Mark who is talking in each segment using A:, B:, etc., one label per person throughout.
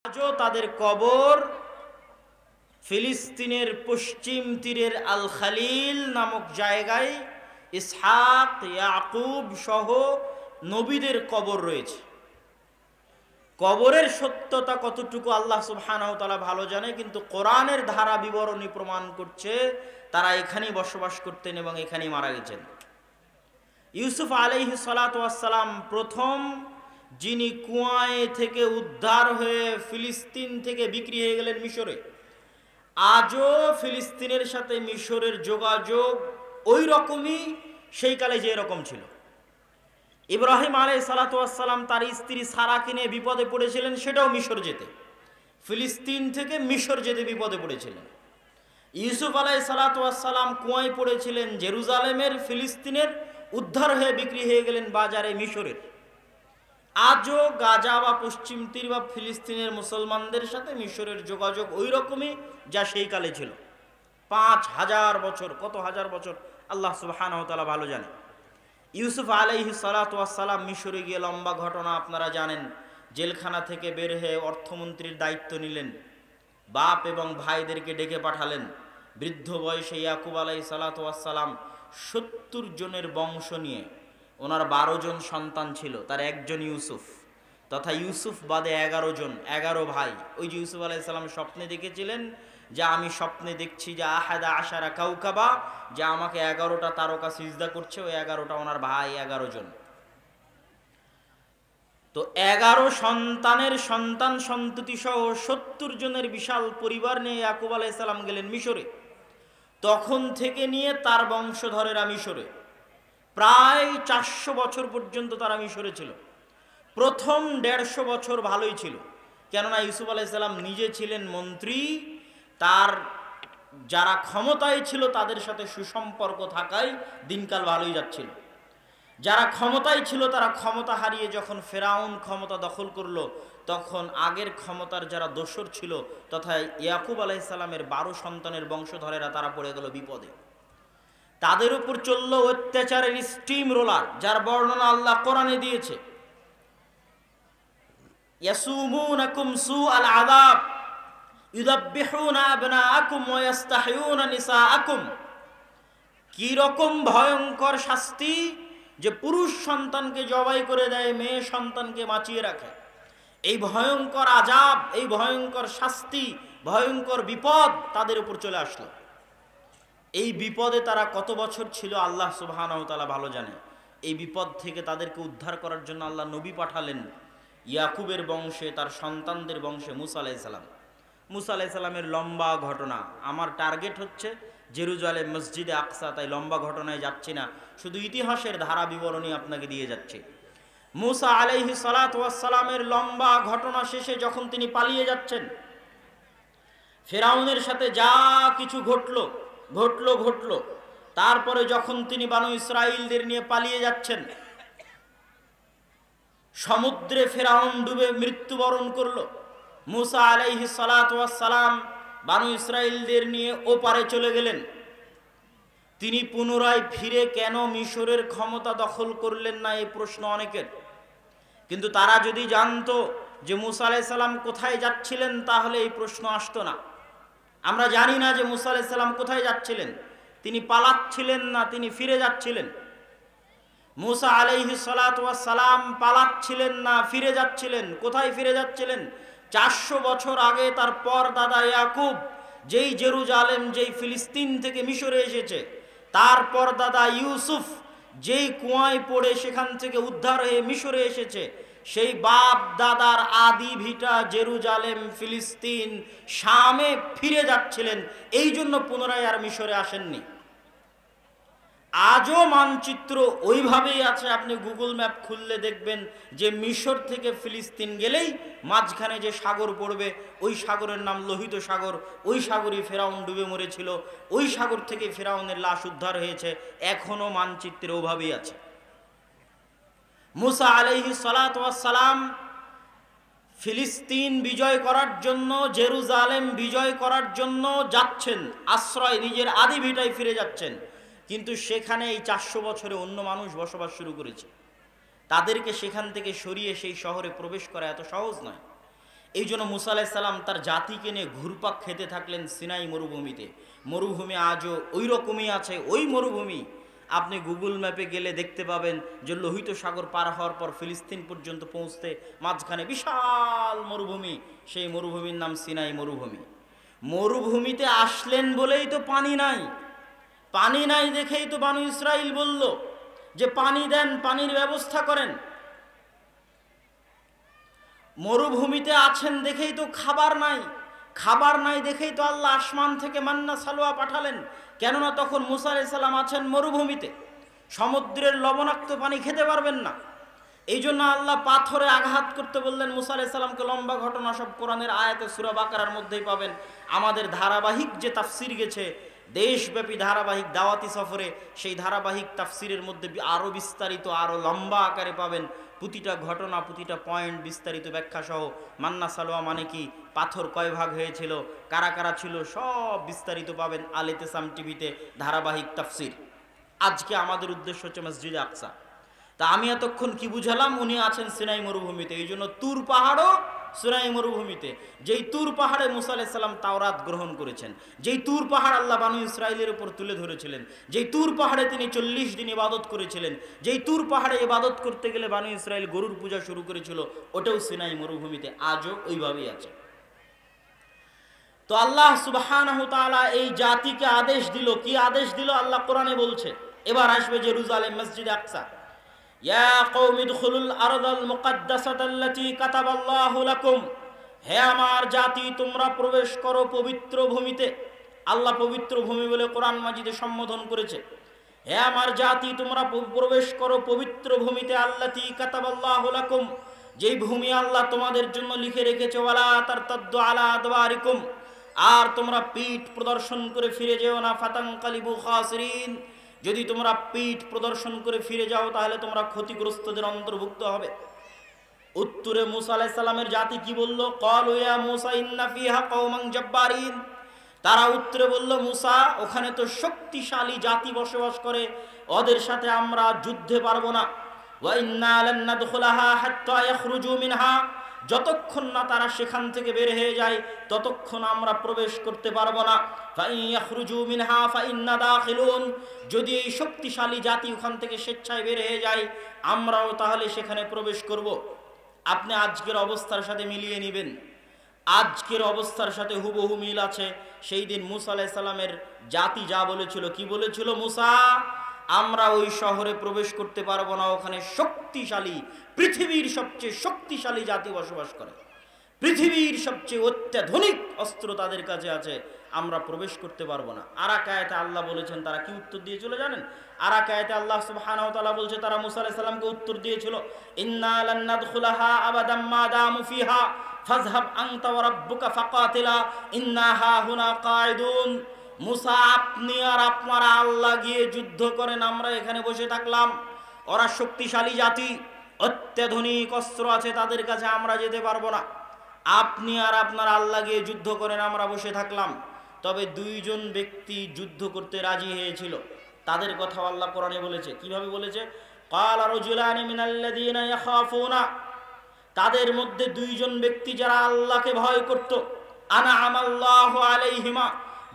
A: আজও তাদের কবর ফিলিস্তিনের পশ্চিম তীরের আল খালিল নামক জায়গায় ইসহাক ইয়াকুব সহ নবীদের কবর রয়েছে। কবরের সত্যতা কতটুকু আল্লাহ সুবহানাহু ওয়া তাআলা ভালো জানে, কিন্তু কোরআনের ধারা বিবরণী প্রমাণ করছে তারা এখানেই বসবাস করতেন এবং এখানেই মারা গেছেন। ইউসুফ আলাইহিস সালাতু ওয়াস সালাম প্রথম যিনি কুয়ায় থেকে উদ্ধার হয়ে ফিলিস্তিন থেকে বিক্রি হয়ে গেলেন মিশরে। আজও ফিলিস্তিনের সাথে মিশরের যোগাযোগ ওই রকমই সেই কালে যে রকম ছিল। ইব্রাহিম আলাইহিস সালাতু ওয়াস সালাম তার স্ত্রী সারাকে নিয়ে বিপদে পড়েছিলেন, সেটাও মিশর যেতে, ফিলিস্তিন থেকে মিশর যেতে বিপদে পড়েছিলেন। ইউসুফ আলাইহিস সালাতু ওয়াস সালাম কুয়ায় পড়েছিলেন জেরুজালেমের, ফিলিস্তিনের, উদ্ধার হয়ে বিক্রি হয়ে গেলেন বাজারে মিশরের। আজও গাজা বা পশ্চিম তীর বা ফিলিস্তিনের মুসলমানদের সাথে মিশরের যোগাযোগ ওই রকমই যা সেই কালে ছিল। 5000 বছর, কত হাজার বছর আল্লাহ সুবহানাহু ওয়া তাআলা ভালো জানে। ইউসুফ আলাইহিস সালাতু ওয়াস সালাম মিশরে গিয়ে লম্বা ঘটনা আপনারা জানেন। জেলখানা থেকে বের হয়ে অর্থমন্ত্রীর দায়িত্ব নিলেন, বাপ এবং ভাইদেরকে ডেকে পাঠালেন। বৃদ্ধ বয়সে ইয়াকুব আলাইহিস সালাতু ওয়াস সালাম 70 জনের বংশ নিয়ে, ওনার 12 জন সন্তান ছিল, তার একজন ইউসুফ, তথা ইউসুফ বাদে 11 জন, 11 ভাই। ওই যে ইউসুফ আলাইহিস সালাম স্বপ্নে দেখেছিলেন যে আমি স্বপ্নে দেখছি যে আহাদা আশারা কাউকাবা, যে আমাকে 11টা তারকা সিজদা করছে, ওই 11টা ওনার ভাই, 11 জন। তো 11 সন্তানের সন্তান সন্ততি সহ 70 জনের বিশাল পরিবার নিয়ে ইয়াকুব আলাইহিস সালাম গেলেন মিশরে। তখন থেকে নিয়ে তার বংশধরেরা মিশরে প্রায় 400 বছর পর্যন্ত তারা মিশরে ছিল। প্রথম 150 বছর ভালোই ছিল, কেননা ইউসুফ আলাইহিস সালাম নিজে ছিলেন মন্ত্রী, তার যারা ক্ষমতায় ছিল তাদের সাথে সুসম্পর্ক থাকায় দিনকাল ভালোই যাচ্ছিল। যারা ক্ষমতায় ছিল তারা ক্ষমতা হারিয়ে যখন ফেরাউন ক্ষমতা দখল করলো, তখন আগের ক্ষমতার যারা দোসর ছিল তথা ইয়াকুব আলাইহিস সালামের 12 সন্তানের বংশধরেরা তারা পড়ে গেল বিপদে। তাদের উপর চলল অত্যাচারের স্টিম রোলার, যার বর্ণনা আল্লাহ কোরআনে দিয়েছে। ইয়াসুমুনাকুম সুআল আযাব ইউযাববিহুনা আবনাআকুম ওয়া ইস্তাহয়ুনা নিসাআকুম। কি রকম ভয়ঙ্কর শাস্তি, যে পুরুষ সন্তানকে জবাই করে দেয়, মেয়ে সন্তানকে বাঁচিয়ে রাখে। এই ভয়ঙ্কর আযাব, এই ভয়ঙ্কর শাস্তি, ভয়ঙ্কর বিপদ তাদের উপর চলে আসলো। এই বিপদে তারা কত বছর ছিল আল্লাহ সুবহানাহু ওয়া তাআলা ভালো জানে। এই বিপদ থেকে তাদেরকে উদ্ধার করার জন্য আল্লাহ নবী পাঠালেন ইয়াকুবের বংশে, তার সন্তানদের বংশে মুসা আলাইহিস সালাম। মুসা আলাইহিস সালামের লম্বা ঘটনা, আমার টার্গেট হচ্ছে জেরুজালেম, মসজিদে আকসা, তাই লম্বা ঘটনায় যাচ্ছি না, শুধু ইতিহাসের ধারা বিবরণী আপনাকে দিয়ে যাচ্ছি। মুসা আলাইহিস সালাতু ওয়াস সালামের লম্বা ঘটনা শেষে যখন তিনি পালিয়ে যাচ্ছেন, ফেরাউনের সাথে যা কিছু ঘটলো, তারপরে যখন তিনি বানু ইসরাইলদের নিয়ে পালিয়ে যাচ্ছেন, সমুদ্রে ফেরাউন ডুবে মৃত্যুবরণ করলো। মুসা আলাইহিস সালাতু ওয়াস সালাম বানু ইসরাইলদের নিয়ে ওপারে চলে গেলেন। তিনি পুনরায় ফিরে কেন মিশরের ক্ষমতা দখল করলেন না, এই প্রশ্ন অনেকের। কিন্তু তারা যদি জানতো যে মুসা আলাইহিস সালাম কোথায় যাচ্ছিলেন, তাহলে এই প্রশ্ন আসতো না। আমরা জানি না যে মুসা আলাইহিস সালাম কোথায় যাচ্ছিলেন, তিনি পালাচ্ছিলেন না তিনি ফিরে যাচ্ছিলেন। মুসা আলাইহিস সালাতু ওয়াস সালাম পালাচ্ছিলেন না ফিরে যাচ্ছিলেন। কোথায় ফিরে যাচ্ছিলেন? 400 বছর আগে তার পর দাদা ইয়াকুব যেই জেরুজালেম, যেই ফিলিস্তিন থেকে মিশরে এসেছে, তারপর দাদা ইউসুফ যেই কুয়ায় পড়ে সেখান থেকে উদ্ধার হয়ে মিশরে এসেছে, সেই বাপ দাদার আদি ভিটা জেরুজালেম, ফিলিস্তিন, শামে ফিরে যাচ্ছিলেন। এই জন্য পুনরায় আর মিশরে আসেননি। আজও মানচিত্র ওইভাবেই আছে, আপনি গুগল ম্যাপ খুললে দেখবেন যে মিশর থেকে ফিলিস্তিন গেলেই মাঝখানে যে সাগর পড়বে, ওই সাগরের নাম লোহিত সাগর। ওই সাগরই ফেরাউন ডুবে মরেছিল, ওই সাগর থেকে ফেরাউনের লাশ উদ্ধার হয়েছে, এখনো মানচিত্রে ওভাবেই আছে। মুসা আলাইহিস সালাতু ওয়াস সালাম ফিলিস্তিন বিজয় করার জন্য, জেরুজালেম বিজয় করার জন্য যাচ্ছেন, আশ্রয় নিজের আদি ভিটায় ফিরে যাচ্ছেন। কিন্তু সেখানে এই 400 বছরে অন্য মানুষ বসবাস শুরু করেছে, তাদেরকে সেখান থেকে সরিয়ে সেই শহরে প্রবেশ করা এত সহজ নয়। এই জন্য মুসা আলাইহিস সালাম তার জাতিকে নিয়ে ঘুরপাক খেতে থাকলেন সিনাই মরুভূমিতে। মরুভূমি আজও ওই রকমই আছে, ওই মরুভূমি। আপনি গুগল ম্যাপে গেলে দেখতে পাবেন যে লোহিত সাগর পার হওয়ার পর ফিলিস্তিন পর্যন্ত পৌঁছতে মাঝখানে বিশাল মরুভূমি, সেই মরুভূমির নাম সিনাই মরুভূমি। মরুভূমিতে আসলেন বলেই তো পানি নাই, পানি নাই দেখেই তো বানু ইসরাইল বলল যে পানি দেন, পানির ব্যবস্থা করেন। মরুভূমিতে আছেন দেখেই তো খাবার নাই, খাবার নাই দেখেই তো আল্লাহ আসমান থেকে মান্না সালোয়া পাঠালেন। কেননা তখন মুসা আলাইহিস সালাম আছেন মরুভূমিতে, সমুদ্রের লবণাক্ত পানি খেতে পারবেন না। এই জন্য আল্লাহ পাথরে আঘাত করতে বললেন মুসা আলাইহিস সালামকে। লম্বা ঘটনা সব কোরআনের আয়াতে সূরা বাকারার মধ্যেই পাবেন। আমাদের ধারাবাহিক যে তাফসির গেছে দেশব্যাপী ধারাবাহিক দাওয়াতি সফরে, সেই ধারাবাহিক তাফসিরের মধ্যে আরও বিস্তারিত, আরও লম্বা আকারে পাবেন প্রতিটা ঘটনা, প্রতিটা পয়েন্ট বিস্তারিত ব্যাখ্যা সহ। মান্না সালোয়া মানে কি, পাথর কয় ভাগ হয়েছিল, কারা কারা ছিল, সব বিস্তারিত পাবেন আল ইতিসাম টিভিতে ধারাবাহিক তাফসির। আজকে আমাদের উদ্দেশ্য হচ্ছে মসজিদে আকসা। তা আমি এতক্ষণ কি বুঝালাম, উনি আছেন সিনাই মরুভূমিতে। এই জন্য তুর পাহাড়ও সিনাই মরুভূমিতে, যেই তুর পাহাড়ে মুসা আলাইহিস সালাম তাওরাত গ্রহণ করেছেন, যেই তুর পাহাড় আল্লাহ বানু ইসরাইলের উপর তুলে ধরেছিলেন, যেই তুর পাহাড়ে তিনি 40 দিন ইবাদত করেছিলেন, যেই তুর পাহাড়ে ইবাদত করতে গেলে বানু ইসরাইল গরুর পূজা শুরু করেছিল, ওটাও সিনাই মরুভূমিতে আজও ওইভাবেই আছে। তো আল্লাহ সুবহানাহু তাআলা এই জাতিকে আদেশ দিল, কি আদেশ দিল আল্লাহ কোরআনে বলছে। এবার আসবে জেরুজালেম, মসজিদে আকসা। ইয়া কওমি দুখুলুল আরদাল মুকাদ্দাসাতাল্লাতী কাতাবাল্লাহু লাকুম, হে আমার জাতি তোমরা প্রবেশ করো পবিত্র ভূমিতে। আল্লাহ পবিত্র ভূমি বলে কোরআন মাজিদে সম্বোধন করেছে। হে আমার জাতি তোমরা প্রবেশ করো পবিত্র ভূমিতে, আল্লাতী কাতাবাল্লাহু লাকুম, যেই ভূমি আল্লাহ তোমাদের জন্য লিখে রেখেছে। ওয়ালা তারতাদ্দু আলা আদবারিকুম, আর তোমরা পিঠ প্রদর্শন করে ফিরে যেও না। ফাতানকালিবু খাসিরিন, যদি তোমরা পিঠ প্রদর্শন করে ফিরে যাও তাহলে তোমরা ক্ষতিগ্রস্তদের অন্তর্ভুক্ত হবে। উত্তরে মুসা আলাইহিস সালামের জাতি কি বলল? ক্বালু ইয়া মুসা ইন্না ফিহা কওমান জাব্বারিন, তারা উত্তরে বলল, মুসা ওখানে তো শক্তিশালী জাতি বসবাস করে, ওদের সাথে আমরা যুদ্ধে পারবো না। ওয়া ইন্না লান নাদখুলাহা হাত্তা ইয়াখরুজু মিনহা, যতক্ষণ না তারা সেখান থেকে বের হয়ে যায় ততক্ষণ আমরা প্রবেশ করতে পারবো না। ফাইন ইয়াখরুজু মিনহা ফাইন্না দাখিলুন, যদি এই শক্তিশালী জাতি ওখান থেকে স্বেচ্ছায় বের হয়ে যায় আমরাও তাহলে সেখানে প্রবেশ করব। আপনি আজকের অবস্থার সাথে মিলিয়ে নেবেন, আজকের অবস্থার সাথে হুবহু মিল আছে। সেই দিন মুসা আলাইহিস সালামের জাতি যা বলেছিল, কি বলেছিল? মুসা আমরা ওই শহরে প্রবেশ করতে পারবো না, ওখানে শক্তিশালী, পৃথিবীর সবচেয়ে শক্তিশালী জাতি বসবাস করে, পৃথিবীর সবচেয়ে অত্যাধুনিক অস্ত্র তাদের কাছে আছে, আমরা প্রবেশ করতে পারবো না। আর এক আয়াতে আল্লাহ বলেছেন তারা কি উত্তর দিয়েছিল জানেন? আর এক আয়াতে আল্লাহ সুবহানাহু ওয়া তাআলা বলছে তারা মুসা আলাইহিস সালামকে উত্তর দিয়েছিল, ইন্না লান নাদখুলাহা আবাদাম মা দামু ফিহা ফাযহাব আনতা ওয়া রাব্বুকা ফাকাতিলা ইন্না হাহুনা কাঈদুন। মুসা আপনি আর আপনারা আল্লাহ গিয়ে যুদ্ধ করেন, আমরা এখানে বসে থাকলাম। ওরা শক্তিশালী জাতি, অত্যাধুনিক অস্ত্র আছে তাদের কাছে, আমরা যেতে পারবো না। আপনি আর আপনারা আল্লাহ গিয়ে যুদ্ধ করেন, আমরা বসে থাকলাম। তবে দুইজন ব্যক্তি যুদ্ধ করতে রাজি হয়েছিল, তাদের কথা আল্লাহ কোরআনে বলেছে। কিভাবে বলেছে? ক্বালা রাজুলানি মিনাল্লাযীনা ইয়াখাফুনা, তাদের মধ্যে দুইজন ব্যক্তি যারা আল্লাহকে ভয় করত, আনআমাল্লাহু আলাইহিমা,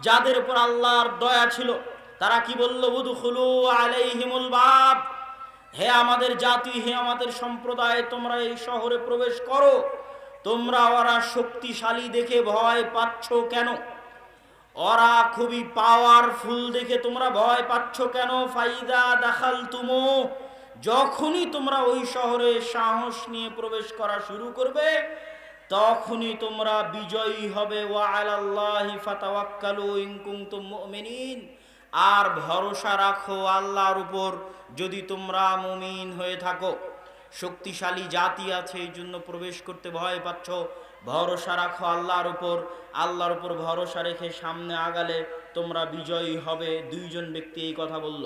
A: যাদের উপর আল্লাহর দয়া ছিল, তারা কি বলল? উদখুলু আলাইহিমুল বাব, হে আমাদের জাতি, হে আমাদের সম্প্রদায়, তোমরা এই শহরে প্রবেশ করো। তোমরা ওরা শক্তিশালী দেখে ভয় পাচ্ছ কেন? ওরা খুবই পাওয়ারফুল দেখে তোমরা ভয় পাচ্ছ কেন? ফাইদা দাখালতুমু, যখনই তোমরা ওই শহরে সাহস নিয়ে প্রবেশ করা শুরু করবে তখনই তোমরা বিজয়ী হবে। ওয়া আলাল্লাহি ফাতাওয়াক্কালু ইন কুনতুম মুমিনিন, আর ভরসা রাখো আল্লাহর উপর যদি তোমরা মুমিন হয়ে থাকো। শক্তিশালী জাতি আছে এই জন্য প্রবেশ করতে ভয় পাচ্ছ, ভরসা রাখো আল্লাহর উপর, আল্লাহর উপর ভরসা রেখে সামনে আগালে তোমরা বিজয়ী হবে। দুইজন ব্যক্তি এই কথা বলল।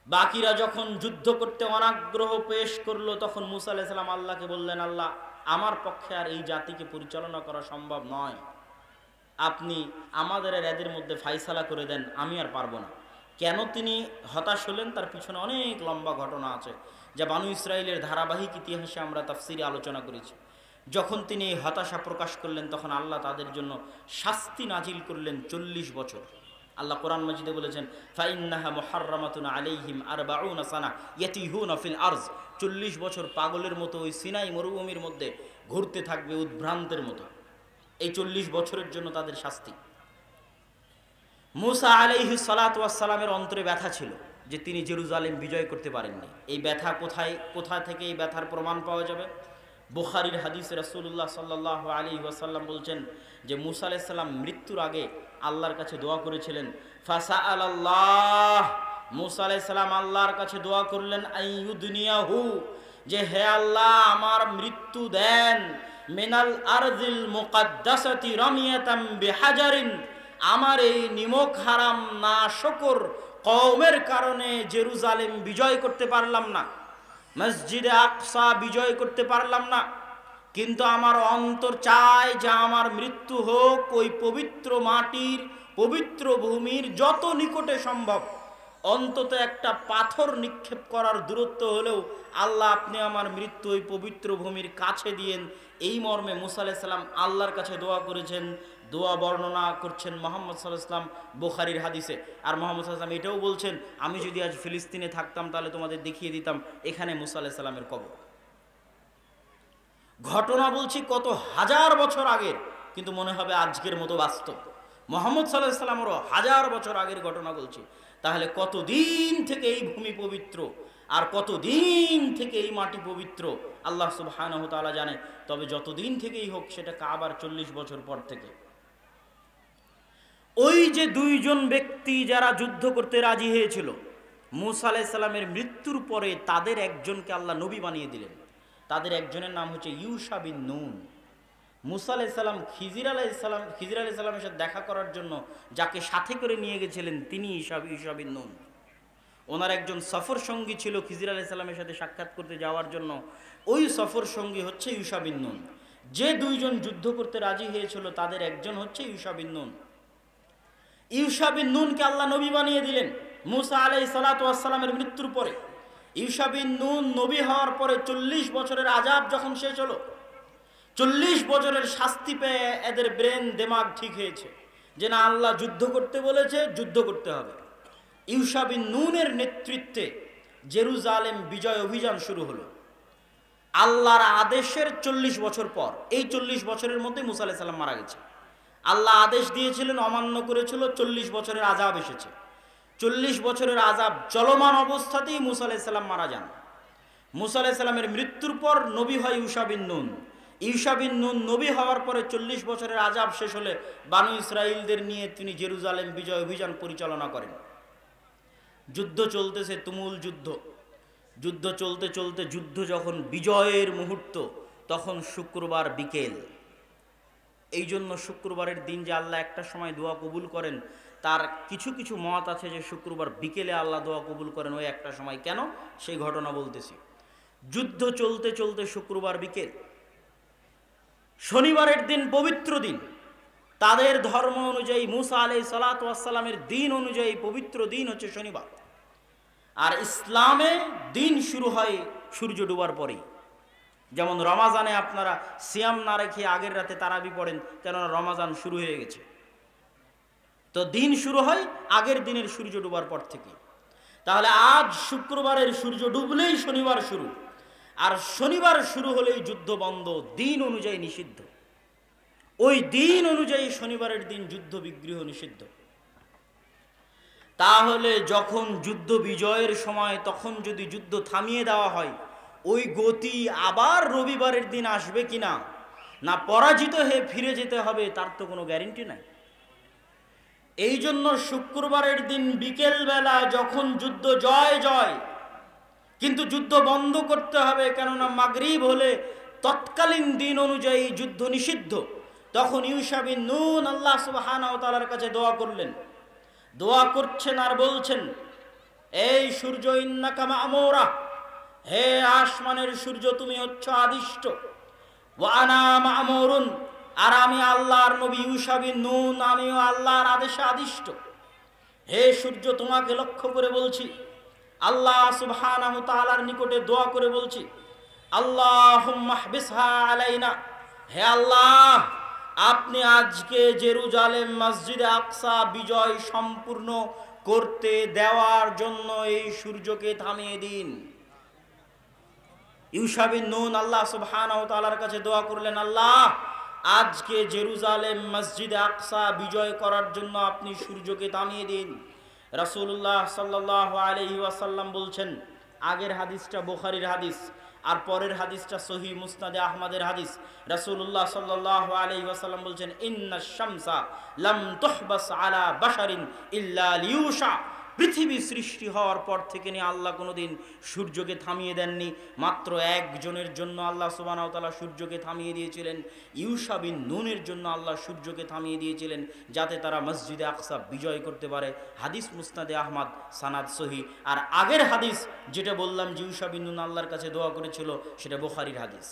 A: বাকিরা যখন যুদ্ধ করতে অনাগ্রহ পেশ করলো তখন মুসা আলাইহিস সালাম আল্লাহকে বললেন, আল্লাহ আমার পক্ষে আর এই জাতিকে পরিচালনা করা সম্ভব নয়, আপনি আমাদের এদের মধ্যে ফাইসালা করে দেন, আমি আর পারবো না। কেন তিনি হতাশ হলেন তার পিছনে অনেক লম্বা ঘটনা আছে, যা বানু ইসরাইলের ধারাবাহিক ইতিহাসে আমরা তাফসিরে আলোচনা করেছি। যখন তিনি এই হতাশা প্রকাশ করলেন তখন আল্লাহ তাদের জন্য শাস্তি নাজিল করলেন 40 বছর। আল্লাহ কোরআন মাজিদে বলেছেন, ফাইন্নাহা মুহাররামাতুন আলাইহিম আরবাউনা সানা ইয়াতিহুনা ফিল আরজ। 40 বছর পাগলের মতো ওই সিনাই মরুভূমির মধ্যে ঘুরতে থাকবে উদ্ভ্রান্তের মতো। এই 40 বছরের জন্য তাদের শাস্তি। মুসা আলাইহিস সালাতু ওয়াস সালামের অন্তরে ব্যথা ছিল যে তিনি জেরুজালেম বিজয় করতে পারেননি। এই ব্যথা কোথা থেকে এই ব্যথার প্রমাণ পাওয়া যাবে? বুখারীর হাদিসে রাসূলুল্লাহ সাল্লাল্লাহু আলাইহি ওয়াসাল্লাম বলছেন যে মুসা আলাইহিস সালাম মৃত্যুর আগে আল্লাহর কাছে দোয়া করেছিলেন। ফাসাআলাল্লাহ, মুসা আলাইহিস সালাম আল্লাহর কাছে দোয়া করলেন, আইয়ুদনিয়াহু, যে হে আল্লাহ আমার মৃত্যু দেন, মিনাল আরজিল মুকাদ্দাসাতি রামিয়াতাম বিহাজারিন, আমার এই নিমক হারাম নাশকর কওমের কারণে জেরুজালেম বিজয় করতে পারলাম না, মসজিদে আকসা বিজয় করতে পারলাম না, কিন্তু আমার অন্তর চায় যে আমার মৃত্যু হোক ওই পবিত্র মাটির পবিত্র ভূমির যত নিকটে সম্ভব, অন্তত একটা পাথর নিক্ষেপ করার দূরত্ব হলেও আল্লাহ আপনি আমার মৃত্যু ওই পবিত্র ভূমির কাছে দিয়েন। এই মর্মে মুসা আলাইহিস সালাম আল্লাহর কাছে দোয়া করেছেন। দোয়া বর্ণনা করছেন মুহাম্মদ সাল্লাল্লাহু আলাইহি ওয়াসাল্লাম বুখারীর হাদিসে। আর মুহাম্মদ সাল্লাল্লাহু আলাইহি ওয়াসাল্লাম এটাও বলছেন, আমি যদি আজ ফিলিস্তিনে থাকতাম তাহলে তোমাদের দেখিয়ে দিতাম এখানে মুসা আলাইহিস সালামের কবর। ঘটনা বলছি কত হাজার বছর আগের, কিন্তু মনে হবে আজকের মতো বাস্তব। মুহাম্মদ সাল্লাল্লাহু আলাইহি ওয়াসাল্লামেরও হাজার বছর আগের ঘটনা বলছি। তাহলে কতদিন থেকে এই ভূমি পবিত্র আর কতদিন থেকে এই মাটি পবিত্র আল্লাহ সুবহানাহু ওয়া তাআলা জানে। তবে যতদিন থেকেই হোক সেটা কাবার 40 বছর পর থেকে। ওই যে দুইজন ব্যক্তি যারা যুদ্ধ করতে রাজি হয়েছিল, মুসা আলাইহিস সালামের মৃত্যুর পরে তাদের একজনকে আল্লাহ নবী বানিয়ে দিলেন। তাদের একজনের নাম হচ্ছে ইউশা বিন নুন। মুসা আলাইহিস সালাম খিজির আলাইহিস সালামের সাথে দেখা করার জন্য যাকে সাথে করে নিয়ে গেছিলেন তিনি ইউশা বিন নুন। ওনার একজন সফর সঙ্গী ছিল খিজির আলাইহিস সালামের সাথে সাক্ষাৎ করতে যাওয়ার জন্য, ওই সফর সঙ্গী হচ্ছে ইউশা বিন নুন। যে দুইজন যুদ্ধ করতে রাজি হয়েছিল তাদের একজন হচ্ছে ইউশা বিন নুন। ইউশা বিন নুনকে আল্লাহ নবী বানিয়ে দিলেন মুসা আলাইহিস সালাতু ওয়াস সালামের মৃত্যুর পরে। ইউশা বিন নুন নবী হওয়ার পরে 40 বছরের আযাব যখন শেষ হলো, 40 বছরের শাস্তি পেয়ে এদের ব্রেন দিমাগ ঠিক হয়েছে যে না, আল্লাহ যুদ্ধ করতে বলেছে, যুদ্ধ করতে হবে। ইউশা বিন নুনের নেতৃত্বে জেরুজালেম বিজয় অভিযান শুরু হলো আল্লাহর আদেশের 40 বছর পর। এই 40 বছরের মধ্যে মুসা আলাইহিস সালাম মারা গেছে। আল্লাহ আদেশ দিয়েছিলেন, অমান্য করেছিল, 40 বছরের আযাব এসেছে। 40 বছরের আযাব চলমান অবস্থাতেই মুসা আলাইহিস সালাম মারা যান। মুসা আলাইহিস সালামের মৃত্যুর পর নবী হয় ইউশা বিন নুন। ইউশা বিন নুন নবী হওয়ার পরে 40 বছরের আযাব শেষ হলে বানু ইসরাইলদের নিয়ে তিনি জেরুজালেম বিজয় অভিযান পরিচালনা করেন। যুদ্ধ চলতেছে, তুমুল যুদ্ধ। যুদ্ধ চলতে চলতে যুদ্ধ যখন বিজয়ের মুহূর্ত, তখন শুক্রবার বিকেল। এই জন্য শুক্রবারের দিন যে আল্লাহ একটা সময় দোয়া কবুল করেন, তার কিছু কিছু মত আছে যে শুক্রবার বিকেলে আল্লাহ দোয়া কবুল করেন ওই একটা সময়। কেন, সেই ঘটনা বলতেছি। যুদ্ধ চলতে চলতে শুক্রবার বিকেল, শনিবারের দিন পবিত্র দিন, তাদের ধর্ম অনুযায়ী মুসা আলাইহিস সালাতু ওয়াস সালামের দিন অনুযায়ী পবিত্র দিন হচ্ছে শনিবার। আর ইসলামে দিন শুরু হয় সূর্য ডোবার পরেই। যেমন রমাজানে আপনারা সিয়াম না রেখে আগের রাতে তারাবি পড়েন, কেননা রমাজান শুরু হয়ে গেছে। তো দিন শুরু হয় আগের দিনের সূর্য ডোবার পর থেকে। তাহলে আজ শুক্রবারের সূর্য ডুবলেই শনিবার শুরু, আর শনিবার শুরু হলেই যুদ্ধ বন্ধ, দিন অনুযায়ী নিষিদ্ধ। ওই দিন অনুযায়ী শনিবারের দিন যুদ্ধ বিগ্রহ নিষিদ্ধ। তাহলে যখন যুদ্ধ বিজয়ের সময় তখন যদি যুদ্ধ থামিয়ে দেওয়া হয়, ওই গতি আবার রবিবারের দিন আসবে কিনা, না পরাজিত হয়ে ফিরে যেতে হবে, তার তো কোনো গ্যারেন্টি নাই। এই জন্য শুক্রবারের দিন বিকেল বেলা যখন যুদ্ধ জয় জয়, কিন্তু যুদ্ধ বন্ধ করতে হবে, কেননা মাগরিব হলে তৎকালীন দিন অনুযায়ী যুদ্ধ নিষিদ্ধ। তখন ইউশা বিন নুন আল্লাহ সুবহানাহু ওয়া তাআলার কাছে দোয়া করলেন। দোয়া করছেন আর বলছেন, এই সূর্য ইন্নাকা মা'মুরা, হে আসমানের সূর্য তুমি হচ্ছ আদিষ্ট, ওয়া আনা মা'মুরুন, আর আমি আল্লাহর নবী ইউশা বিন নুন, আমিও আল্লাহর আদেশে আদিষ্ট। হে সূর্য তোমাকে লক্ষ্য করে বলছি, আল্লাহ সুবহানাহু তাআলার নিকটে দোয়া করে বলছি, আল্লাহুম্মা হবিসহা আলাইনা হে আল্লাহ, আপনি আজকে জেরুজালেম মসজিদে আকসা বিজয় সম্পূর্ণ করতে দেওয়ার জন্য এই সূর্যকে থামিয়ে দিন। ইউশা বিন নুন আল্লাহ সুবহানাহু ওয়া তাআলার কাছে দোয়া করলেন, আল্লাহ আজকে জেরুজালেম মসজিদে আকসা বিজয় করার জন্য আপনি সূর্যকে থামিয়ে দিন। রাসূলুল্লাহ সাল্লাল্লাহু আলাইহি ওয়াসাল্লাম বলছেন, আগের হাদিসটা বুখারীর হাদিস আর পরের হাদিসটা সহিহ মুসনাদে আহমদের হাদিস। রাসূলুল্লাহ সাল্লাল্লাহু আলাইহি ওয়াসাল্লাম বলছেন, ইন্নাশ শামসা লাম তুহবাস আলা বাশারিন ইল্লা লিউশা। পৃথিবী সৃষ্টি হওয়ার পর থেকে নিয়ে আল্লাহ কোনোদিন সূর্যকে থামিয়ে দেননি, মাত্র একজনের জন্য আল্লাহ সুবহানাহু ওয়া তাআলা সূর্যকে থামিয়ে দিয়েছিলেন। ইউশা বিন নুনের জন্য আল্লাহ সূর্যকে থামিয়ে দিয়েছিলেন যাতে তারা মসজিদে আকসা বিজয় করতে পারে। হাদিস মুসনাদে আহমদ, সানাদ সহি। আর আগের হাদিস যেটা বললাম যে ইউশা বিন নুন আল্লাহর কাছে দোয়া করেছিল, সেটা বুখারীর হাদিস।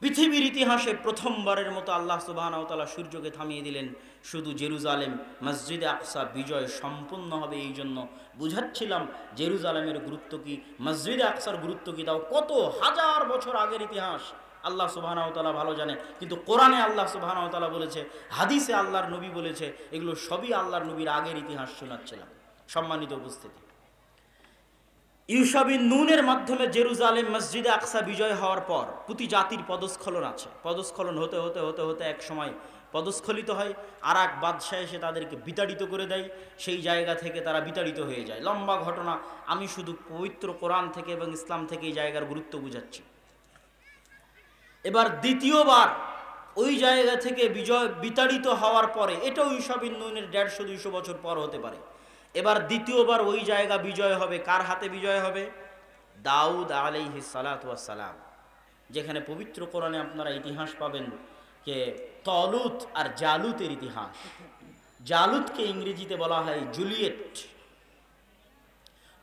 A: পৃথিবীর ইতিহাসে প্রথমবারের মতো আল্লাহ সুবহানাহু ওয়া তাআলা সূর্যকে থামিয়ে দিলেন শুধু জেরুজালেম মসজিদে আকসা বিজয় সম্পূর্ণ হবে এই জন্য। বুঝাচ্ছিলাম জেরুজালেমের গুরুত্ব কি, মসজিদে আকসার গুরুত্ব কি, তাও কত হাজার বছর আগের ইতিহাস আল্লাহ সুবহানাহু ওয়া তাআলা ভালো জানে। কিন্তু কোরআনে আল্লাহ সুবহানাহু ওয়া তাআলা বলেছে, হাদিসে আল্লাহর নবী বলেছে, এগুলো সবই আল্লাহর নবীর আগের ইতিহাস শোনাচ্ছিলাম। সম্মানিত উপস্থিতি, ইউশা বিন নুনের মাধ্যমে জেরুজালেম মসজিদে আকসা বিজয় হওয়ার পর প্রতি জাতির পদস্খলন আছে। পদস্খলন হতে হতে হতে হতে এক সময় পদস্খলিত হয়, আর এক বাদশাহ এসে তাদেরকে বিতাড়িত করে দেয়। সেই জায়গা থেকে তারা বিতাড়িত হয়ে যায়। লম্বা ঘটনা, আমি শুধু পবিত্র কোরআন থেকে এবং ইসলাম থেকে এই জায়গার গুরুত্ব বুঝাচ্ছি। এবার দ্বিতীয়বার ওই জায়গা থেকে বিতাড়িত হওয়ার পরে, এটাও ইউশা বিন নুনের 150-200 বছর পর হতে পারে। এবার দ্বিতীয়বার ওই জায়গা বিজয় হবে। কার হাতে বিজয় হবে? দাউদ আলাইহিস সালাতু ওয়াস সালাম। যেখানে পবিত্র কোরআনে আপনারা ইতিহাস পাবেন যে তলুত আর জালুতের ইতিহাস। জালুতকে ইংরেজিতে বলা হয় জুলিয়েট।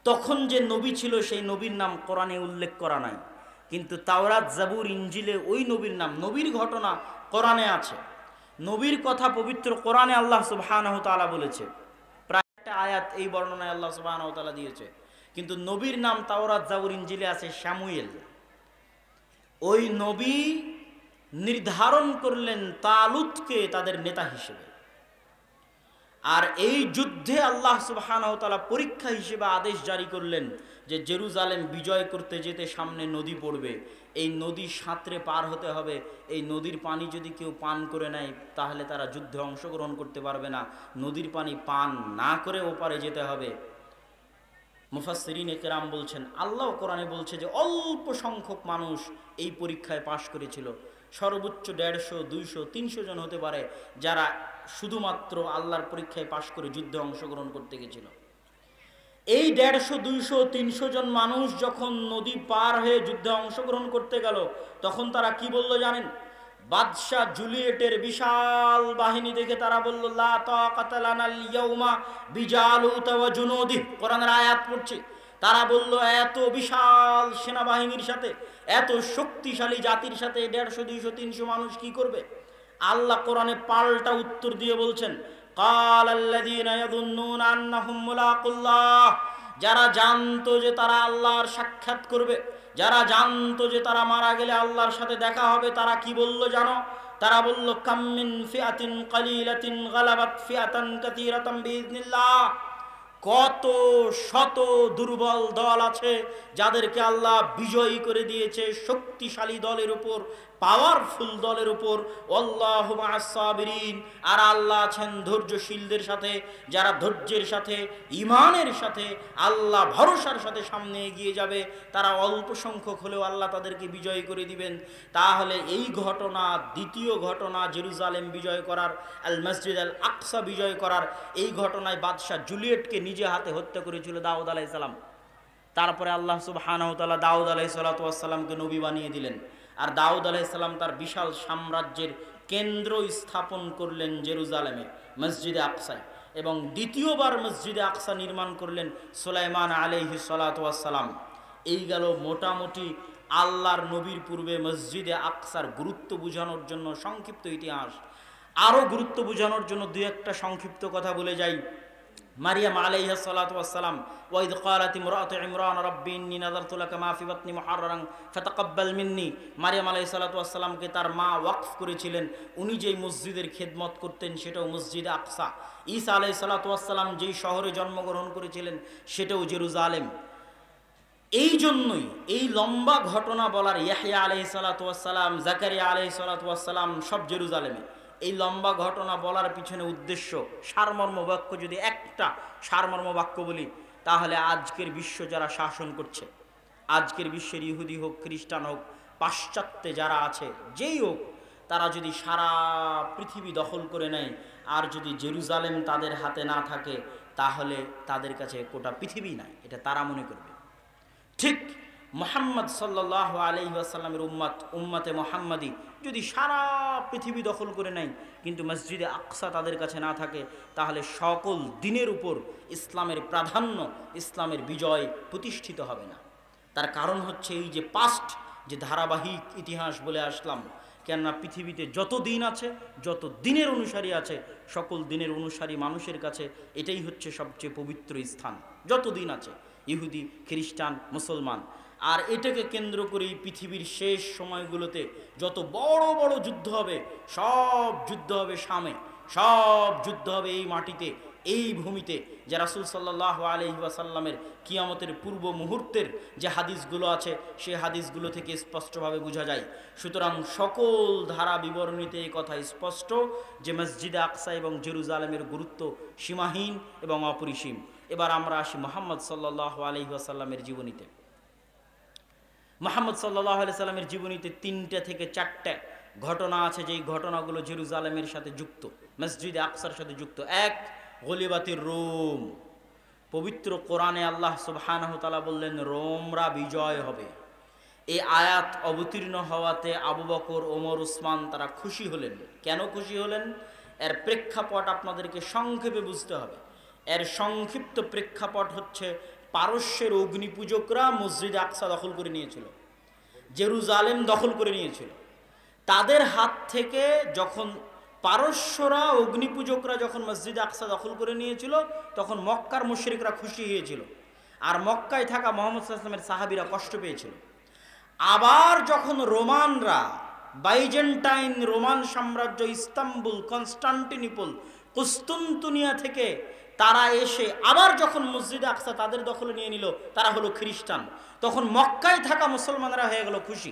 A: তখন যে নবী ছিল সেই নবীর নাম কোরআনে উল্লেখ করা নাই, কিন্তু তাওরাত, জাবুর, ইনজিলে ওই নবীর নাম, নবীর ঘটনা কোরআনে আছে। নবীর কথা পবিত্র কোরআনে আল্লাহ সুবহানাহু ওয়া তাআলা বলেছে। প্রায় একটা আয়াত এই বর্ণনায় আল্লাহ সুবহানাহু ওয়া তাআলা দিয়েছে, কিন্তু নবীর নাম তাওরাত, জাবুর, ইনজিলে আছে শামুয়েল। ওই নবী নির্ধারণ করলেন তালুতকে তাদের নেতা হিসেবে। আর এই যুদ্ধে আল্লাহ সুবহানাহু ওয়া তাআলা পরীক্ষা হিসেবে আদেশ জারি করলেন যে জেরুজালেম বিজয় করতে যেতে সামনে নদী পড়বে, এই নদী সাঁতরে পার হতে হবে। এই নদীর পানি যদি কেউ পান করে নেয় তাহলে তারা যুদ্ধে অংশগ্রহণ করতে পারবে না। নদীর পানি পান না করে ওপারে যেতে হবে। মুফাসসিরিনে কেরাম বলছেন, আল্লাহ কোরআনে বলছে যে অল্প সংখ্যক মানুষ এই পরীক্ষায় পাশ করেছিল। সর্বোচ্চ 150, 200, 300 জন হতে পারে যারা শুধুমাত্র আল্লাহর পরীক্ষায় পাশ করে যুদ্ধে অংশগ্রহণ করতে গেছিল। এই 150, 200, 300 জন মানুষ যখন নদী পার হয়ে যুদ্ধে অংশগ্রহণ করতে গেল, তখন তারা কি বলল জানেন? বাদশাহ জুলিয়েটের বিশাল বাহিনী দেখে তারা বলল, লা তাকাতা লানাল ইয়াউমা বিজালুত ওয়া জুনুদিহি। কোরআনের আয়াত পড়ছে। তারা বলল, এত বিশাল সেনাবাহিনীর সাথে, এত শক্তিশালী জাতির সাথে 150, 200, 300 মানুষ কি করবে? আল্লাহ কোরআনে পাল্টা উত্তর দিয়ে বলছেন, কালাল্লাযীনা ইয়াযুন্নুনা আন্নাহুম মুলাকুল্লাহ। যারা জানতো যে তারা আল্লাহর সাক্ষাৎ করবে, যারা জানতো যে তারা মারা গেলে আল্লাহর সাথে দেখা হবে, তারা কি বলল জানো? তারা বলল, কাম মিন ফিআতিন কালিলাতিন গালাবাত ফিআতান কাসীরাতান বিইذনিল্লাহ। কত শত দুর্বল দল আছে যাদেরকে আল্লাহ বিজয়ী করে দিয়েছে শক্তিশালী দলের উপর, পাওয়ারফুল দলের উপর। আল্লাহু মা'আস সাবিরিন। আর আল্লাহ আছেন ধৈর্যশীলদের সাথে, যারা ধৈর্যের সাথে, ঈমানের সাথে, আল্লাহ ভরসার সাথে সামনে এগিয়ে যাবে, তারা অল্প সংখ্যক হলেও আল্লাহ তাদেরকে বিজয়ী করে দিবেন। তাহলে এই ঘটনা, দ্বিতীয় ঘটনা জেরুজালেম বিজয় করার, আল মসজিদ আল আকসা বিজয় করার, এই ঘটনায় বাদশাহ জুলিয়েটকে নিজে হাতে হত্যা করেছিল দাউদ আলাইহিস সালাম। তারপরে আল্লাহ সুবহানাহু ওয়া তাআলা দাউদ আলাইহিস সালামকে নবী বানিয়ে দিলেন। আর দাউদ আলাইহিস সালাম তার বিশাল সাম্রাজ্যের কেন্দ্র স্থাপন করলেন জেরুজালেমে, মসজিদে আকসায়। এবং দ্বিতীয়বার মসজিদে আকসা নির্মাণ করলেন সুলাইমান আলাইহিস সালাম। এই গেল মোটামুটি আল্লাহর নবীর পূর্বে মসজিদে আকসার গুরুত্ব বোঝানোর জন্য সংক্ষিপ্ত ইতিহাস। আরও গুরুত্ব বোঝানোর জন্য দুই একটা সংক্ষিপ্ত কথা বলে যাই। মারিয়াম আলাইহিস সালাতু ওয়াস সালাম, ওয়াইদ ক্বালাত ইমরাতু ইমরান রাব্বি ইন্নী নাযারতু লাকা মা ফি বাতনি মুহাররারান ফাতাকাব্বাল মিন্নি। মারিয়াম আলাইহিস সালাতু ওয়াস সালামকে তার মা ওয়াকফ করেছিলেন। উনি যেই মসজিদের খেদমত করতেন সেটাও মসজিদে আকসা। ঈসা আলাইহিস সালাতু ওয়াস সালাম যেই শহরে জন্মগ্রহণ করেছিলেন সেটাও জেরুজালেম। এই জন্যই এই লম্বা ঘটনা বলার, ইয়াহইয়া আলাইহিস সালাতু ওয়াস সালাম, জাকারিয়া আলাইহিস সালাতু ওয়াস সালাম সব জেরুজালেমে। এই লম্বা ঘটনা বলার পিছনে উদ্দেশ্য, সারমর্ম বাক্য যদি একটা সারমর্ম বাক্য বলি, তাহলে আজকের বিশ্ব যারা শাসন করছে, আজকের বিশ্বের ইহুদি হোক, খ্রিস্টান হোক, পাশ্চাত্যে যারা আছে, যেই হোক, তারা যদি সারা পৃথিবী দখল করে নেয় আর যদি জেরুজালেম তাদের হাতে না থাকে, তাহলে তাদের কাছে গোটা পৃথিবী নাই, এটা তারা মনে করবে। ঠিক মুহাম্মদ সাল্লাল্লাহু আলাইহি ওয়াসাল্লামের উম্মতে মুহাম্মাদি যদি সারা পৃথিবী দখল করে নেয় কিন্তু মসজিদে আকসা তাদের কাছে না থাকে, তাহলে সকল দিনের উপর ইসলামের প্রাধান্য, ইসলামের বিজয় প্রতিষ্ঠিত হবে না। তার কারণ হচ্ছে এই যে পাস্ট, যে ধারাবাহিক ইতিহাস বলে আসলাম, কেননা পৃথিবীতে যত দিন আছে, যত দিনের অনুসারী আছে, সকল দিনের অনুসারী মানুষের কাছে এটাই হচ্ছে সবচেয়ে পবিত্র স্থান। যত দিন আছে, ইহুদি, খ্রিস্টান, মুসলমান। আর এটাকে কেন্দ্র করেই পৃথিবীর শেষ সময়গুলোতে যত বড় বড় যুদ্ধ হবে, সব যুদ্ধ হবে শামে, সব যুদ্ধ হবে এই মাটিতে, এই ভূমিতে। যে রাসূল সাল্লাল্লাহু আলাইহি ওয়াসাল্লামের কিয়ামতের পূর্ব মুহূর্তের যে হাদিসগুলো আছে, সেই হাদিসগুলো থেকে স্পষ্টভাবে বোঝা যায়। সুতরাং সকল ধারা বিবরণীতে এই কথা স্পষ্ট যে মসজিদে আকসা এবং জেরুজালেমের গুরুত্ব সীমাহীন এবং অপরিসীম। এবার আমরা আসি মুহাম্মদ সাল্লাল্লাহু আলাইহি ওয়াসাল্লামের জীবনীতে। মুহাম্মদ সাল্লাল্লাহু আলাইহি ওয়াসাল্লামের জীবনীতে 3টে থেকে 4টে ঘটনা আছে, যেই ঘটনাগুলো জেরুজালেমের সাথে যুক্ত, মসজিদে আকসার সাথে যুক্ত। এক, গলিবাতির রোম। পবিত্র কোরআনে আল্লাহ সুবহানাহু ওয়া তাআলা বললেন রোমরা বিজয় হবে। এই আয়াত অবতীর্ণ হওয়াতে আবু বকর, ওমর, উসমান তারা খুশি হলেন। কেন খুশি হলেন? এর প্রেক্ষাপট আপনাদেরকে সংক্ষেপে বুঝতে হবে। এর সংক্ষিপ্ত প্রেক্ষাপট হচ্ছে পারস্যের অগ্নিপূজকরা মসজিদে আকসা দখল করে নিয়েছিল, জেরুজালেম দখল করে নিয়েছিল। তাদের হাত থেকে যখন পারস্যরা, অগ্নিপূজকরা যখন মসজিদে আকসা দখল করে নিয়েছিল, তখন মক্কার মুশরিকরা খুশি হয়েছিল, আর মক্কায় থাকা মুহাম্মদ সাল্লাল্লাহু আলাইহি ওয়াসাল্লামের সাহাবীরা কষ্ট পেয়েছিল। আবার যখন রোমানরা, বাইজেন্টাইন রোমান সাম্রাজ্য, ইস্তাম্বুল, কনস্টান্টিনোপল, কুস্তুনতুনিয়া থেকে তারা এসে আবার যখন মসজিদে আকসা তাদের দখলে নিয়ে নিল, তারা হলো খ্রিস্টান, তখন মক্কায় থাকা মুসলমানরা হয়ে গেল খুশি।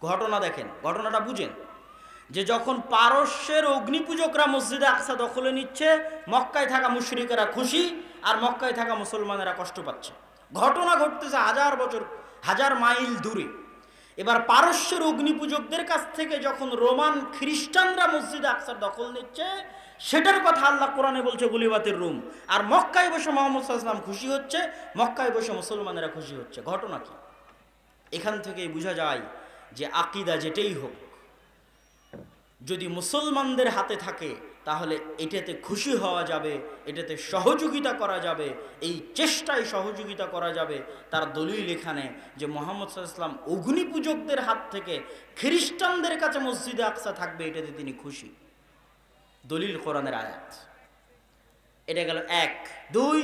A: ঘটনা দেখেন, ঘটনাটা বুঝেন, যে যখন পারস্যের অগ্নিপূজকরা মসজিদে আকসা দখলে নিচ্ছে, মক্কায় থাকা মুশরিকেরা খুশি, আর মক্কায় থাকা মুসলমানেরা কষ্ট পাচ্ছে। ঘটনা ঘটতেছে 1000 বছর, 1000 মাইল দূরে। এবার পারস্যের অগ্নিপূজকদের কাছ থেকে যখন রোমান খ্রিস্টানরা মসজিদে আকসার দখল নিচ্ছে, সেটার কথা আল্লাহ কোরআনে বলছে গলিবাতের রুম। আর মক্কায় বসে মুহাম্মদ সাল্লাল্লাহু আলাইহি ওয়াসাল্লাম খুশি হচ্ছে, মক্কায় বসে মুসলমানেরা খুশি হচ্ছে। ঘটনা কি? এখান থেকেই বোঝা যায় যে আকীদা যেটাই হোক, যদি মুসলমানদের হাতে থাকে তাহলে এটাতে খুশি হওয়া যাবে, এটাতে সহযোগিতা করা যাবে, এই চেষ্টায় সহযোগিতা করা যাবে। তার দলিল এখানে যে মুহাম্মদ সাল্লাল্লাহু আলাইহি ওয়াসাল্লাম অগ্নিপূজকদের হাত থেকে খ্রিস্টানদের কাছে মসজিদে আকসা থাকবে, এটাতে তিনি খুশি। দলিল কোরআনের আয়াত। এটা গেল এক। দুই,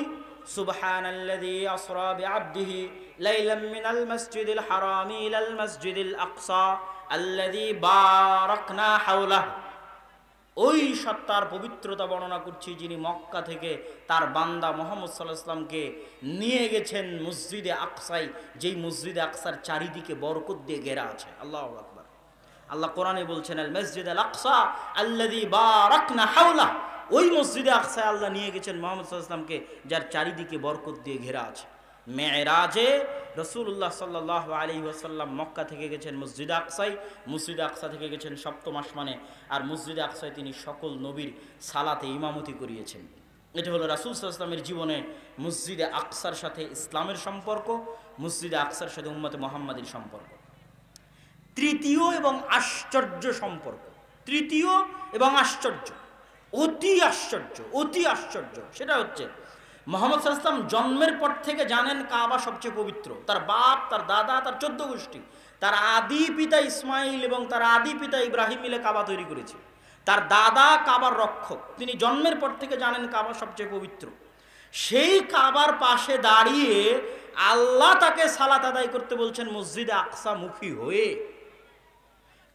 A: সুবহানাল্লাযী আসরা বিআবদিহি লাইলাম মিনাল মাসজিদিল হারামি ইলাল মাসজিদিল আকসা আল্লাযী বারাকনা হাওলাহু। ওই সত্তার পবিত্রতা বর্ণনা করছি যিনি মক্কা থেকে তার বান্দা মুহাম্মদ সাল্লাল্লাহু আলাইহি ওয়াসাল্লামকে নিয়ে গেছেন মসজিদে আকসায়, যেই মসজিদে আকসার চারিদিকে বরকত দিয়ে ঘেরা আছে। আল্লাহু আকবার। আল্লাহ কোরআনে বলছেন আল মসজিদুল আকসা আল্লাযী বারাকনা হাওলাহু। ওই মসজিদে আকসায় আল্লাহ নিয়ে গেছেন মুহাম্মদ সাল্লাল্লাহু আলাইহি ওয়াসাল্লামকে, যার চারিদিকে বরকত দিয়ে ঘেরা আছে। মেরাজে রাসূলুল্লাহ সাল্লাল্লাহু আলাইহি ওয়াসাল্লাম মক্কা থেকে গেছেন মসজিদে আকসায়, মসজিদে আকসা থেকে গেছেন সপ্তম আসমানে, আর মসজিদে আকসায় তিনি সকল নবীর সালাতে ইমামতি করিয়েছেন। এটা হলো রাসূল সাল্লাল্লাহু আলাইহি ওয়াসাল্লামের জীবনে মসজিদে আকসার সাথে ইসলামের সম্পর্ক, মসজিদে আকসার সাথে উম্মতে মুহাম্মাদীর সম্পর্ক। তৃতীয় এবং আশ্চর্য সম্পর্ক, তৃতীয় এবং আশ্চর্য, অতি আশ্চর্য, অতি আশ্চর্য, সেটা হচ্ছে মুহাম্মদ সাল্লাল্লাহু আলাইহি ওয়াসাল্লাম জন্মের পর থেকে জানেন কাবা সবচেয়ে পবিত্র। তার বাপ, তার দাদা, তার 14 গোষ্ঠী, তার আদি পিতা ইসমাইল এবং তার আদি পিতা ইব্রাহিম মিলে কাবা তৈরি করেছে। তার দাদা কাবার রক্ষক, তিনি জন্মের পর থেকে জানেন কাবা সবচেয়ে পবিত্র। সেই কাবার পাশে দাঁড়িয়ে আল্লাহ তাকে সালাত আদায় করতে বলছেন মসজিদে আকসা মুখী হয়ে।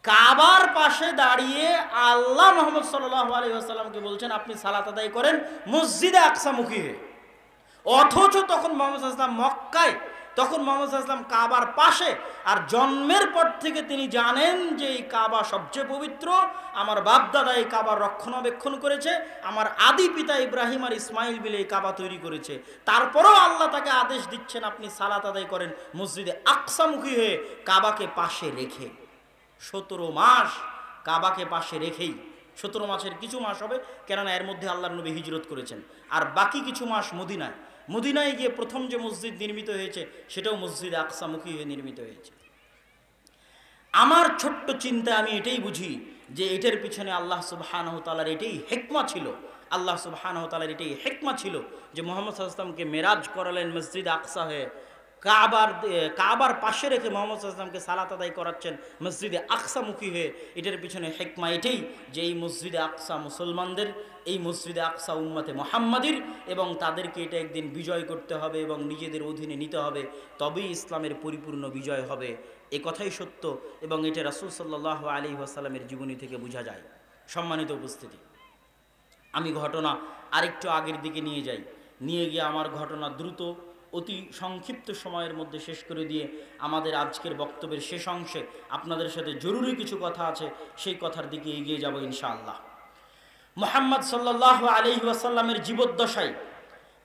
A: কাবার পাশে দাঁড়িয়ে আল্লাহ মুহাম্মদ সাল্লাল্লাহু আলাইহি ওয়াসাল্লামকে বলছেন আপনি সালাত আদায় করেন মসজিদে আকসা মুখী হয়ে। অথচ তখন মুহাম্মদ সাল্লাল্লাহু আলাইহি ওয়াসাল্লাম মক্কায়, তখন মুহাম্মদ সাল্লাল্লাহু আলাইহি ওয়াসাল্লাম কাবার পাশে। আর জন্মের পর থেকে তিনি জানেন যে এই কাবা সবচেয়ে পবিত্র, আমার বাপ দাদা এই কাবার রক্ষণাবেক্ষণ করেছে, আমার আদি পিতা ইব্রাহিম আর ইসমাইল মিলে এই কাবা তৈরি করেছে। তারপরেও আল্লাহ তাকে আদেশ দিচ্ছেন আপনি সালাত আদায় করেন মসজিদে আকসামুখী হয়ে, কাবাকে পাশে রেখে। 17 মাস কাবাকে পাশে রেখেই, 17 মাসের কিছু মাস হবে, কেননা এর মধ্যে আল্লাহর নবী হিজরত করেছেন, আর বাকি কিছু মাস মদিনায় গিয়ে প্রথম যে মসজিদ নির্মিত হয়েছে সেটাও মসজিদে আকসামুখী হয়ে নির্মিত হয়েছে। আমার ছোট্ট চিন্তায় আমি এটাই বুঝি যে এটার পিছনে আল্লাহ সুবহানাহু তাআলার এটাই হিকমা ছিল, আল্লাহ সুবহানাহু তাআলার এটাই হিকমা ছিল যে মুহাম্মদ সাল্লাল্লাহু আলাইহি ওয়াসাল্লামকে মেরাজ করালেন মসজিদে আকসা হয়ে, কাবার পাশে রেখে মুহাম্মদ সাল্লাল্লাহু আলাইহি ওয়াসাল্লামকে সালাত আদায় করাচ্ছেন মসজিদে আকসামুখী হয়ে। এটার পিছনে হিকমা এটাই যে এই মসজিদে আকসা মুসলমানদের, এই মসজিদে আকসা উম্মতে মুহাম্মাদির, এবং তাদেরকে এটা একদিন বিজয় করতে হবে এবং নিজেদের অধীনে নিতে হবে, তবেই ইসলামের পরিপূর্ণ বিজয় হবে। এ কথাই সত্য, এবং এটা রাসূল সাল্লাল্লাহু আলাইহি ওয়াসাল্লামের জীবনী থেকে বোঝা যায়। সম্মানিত উপস্থিতি, আমি ঘটনা আরেকটু আগের দিকে নিয়ে গিয়ে আমার ঘটনা দ্রুত অতি সংক্ষিপ্ত সময়ের মধ্যে শেষ করে দিয়ে আমাদের আজকের বক্তব্যের শেষ অংশে আপনাদের সাথে জরুরি কিছু কথা আছে, সেই কথার দিকে এগিয়ে যাব ইনশাআল্লাহ। মুহাম্মদ সাল্লাল্লাহু আলাইহি ওয়াসাল্লামের জীবদ্দশায়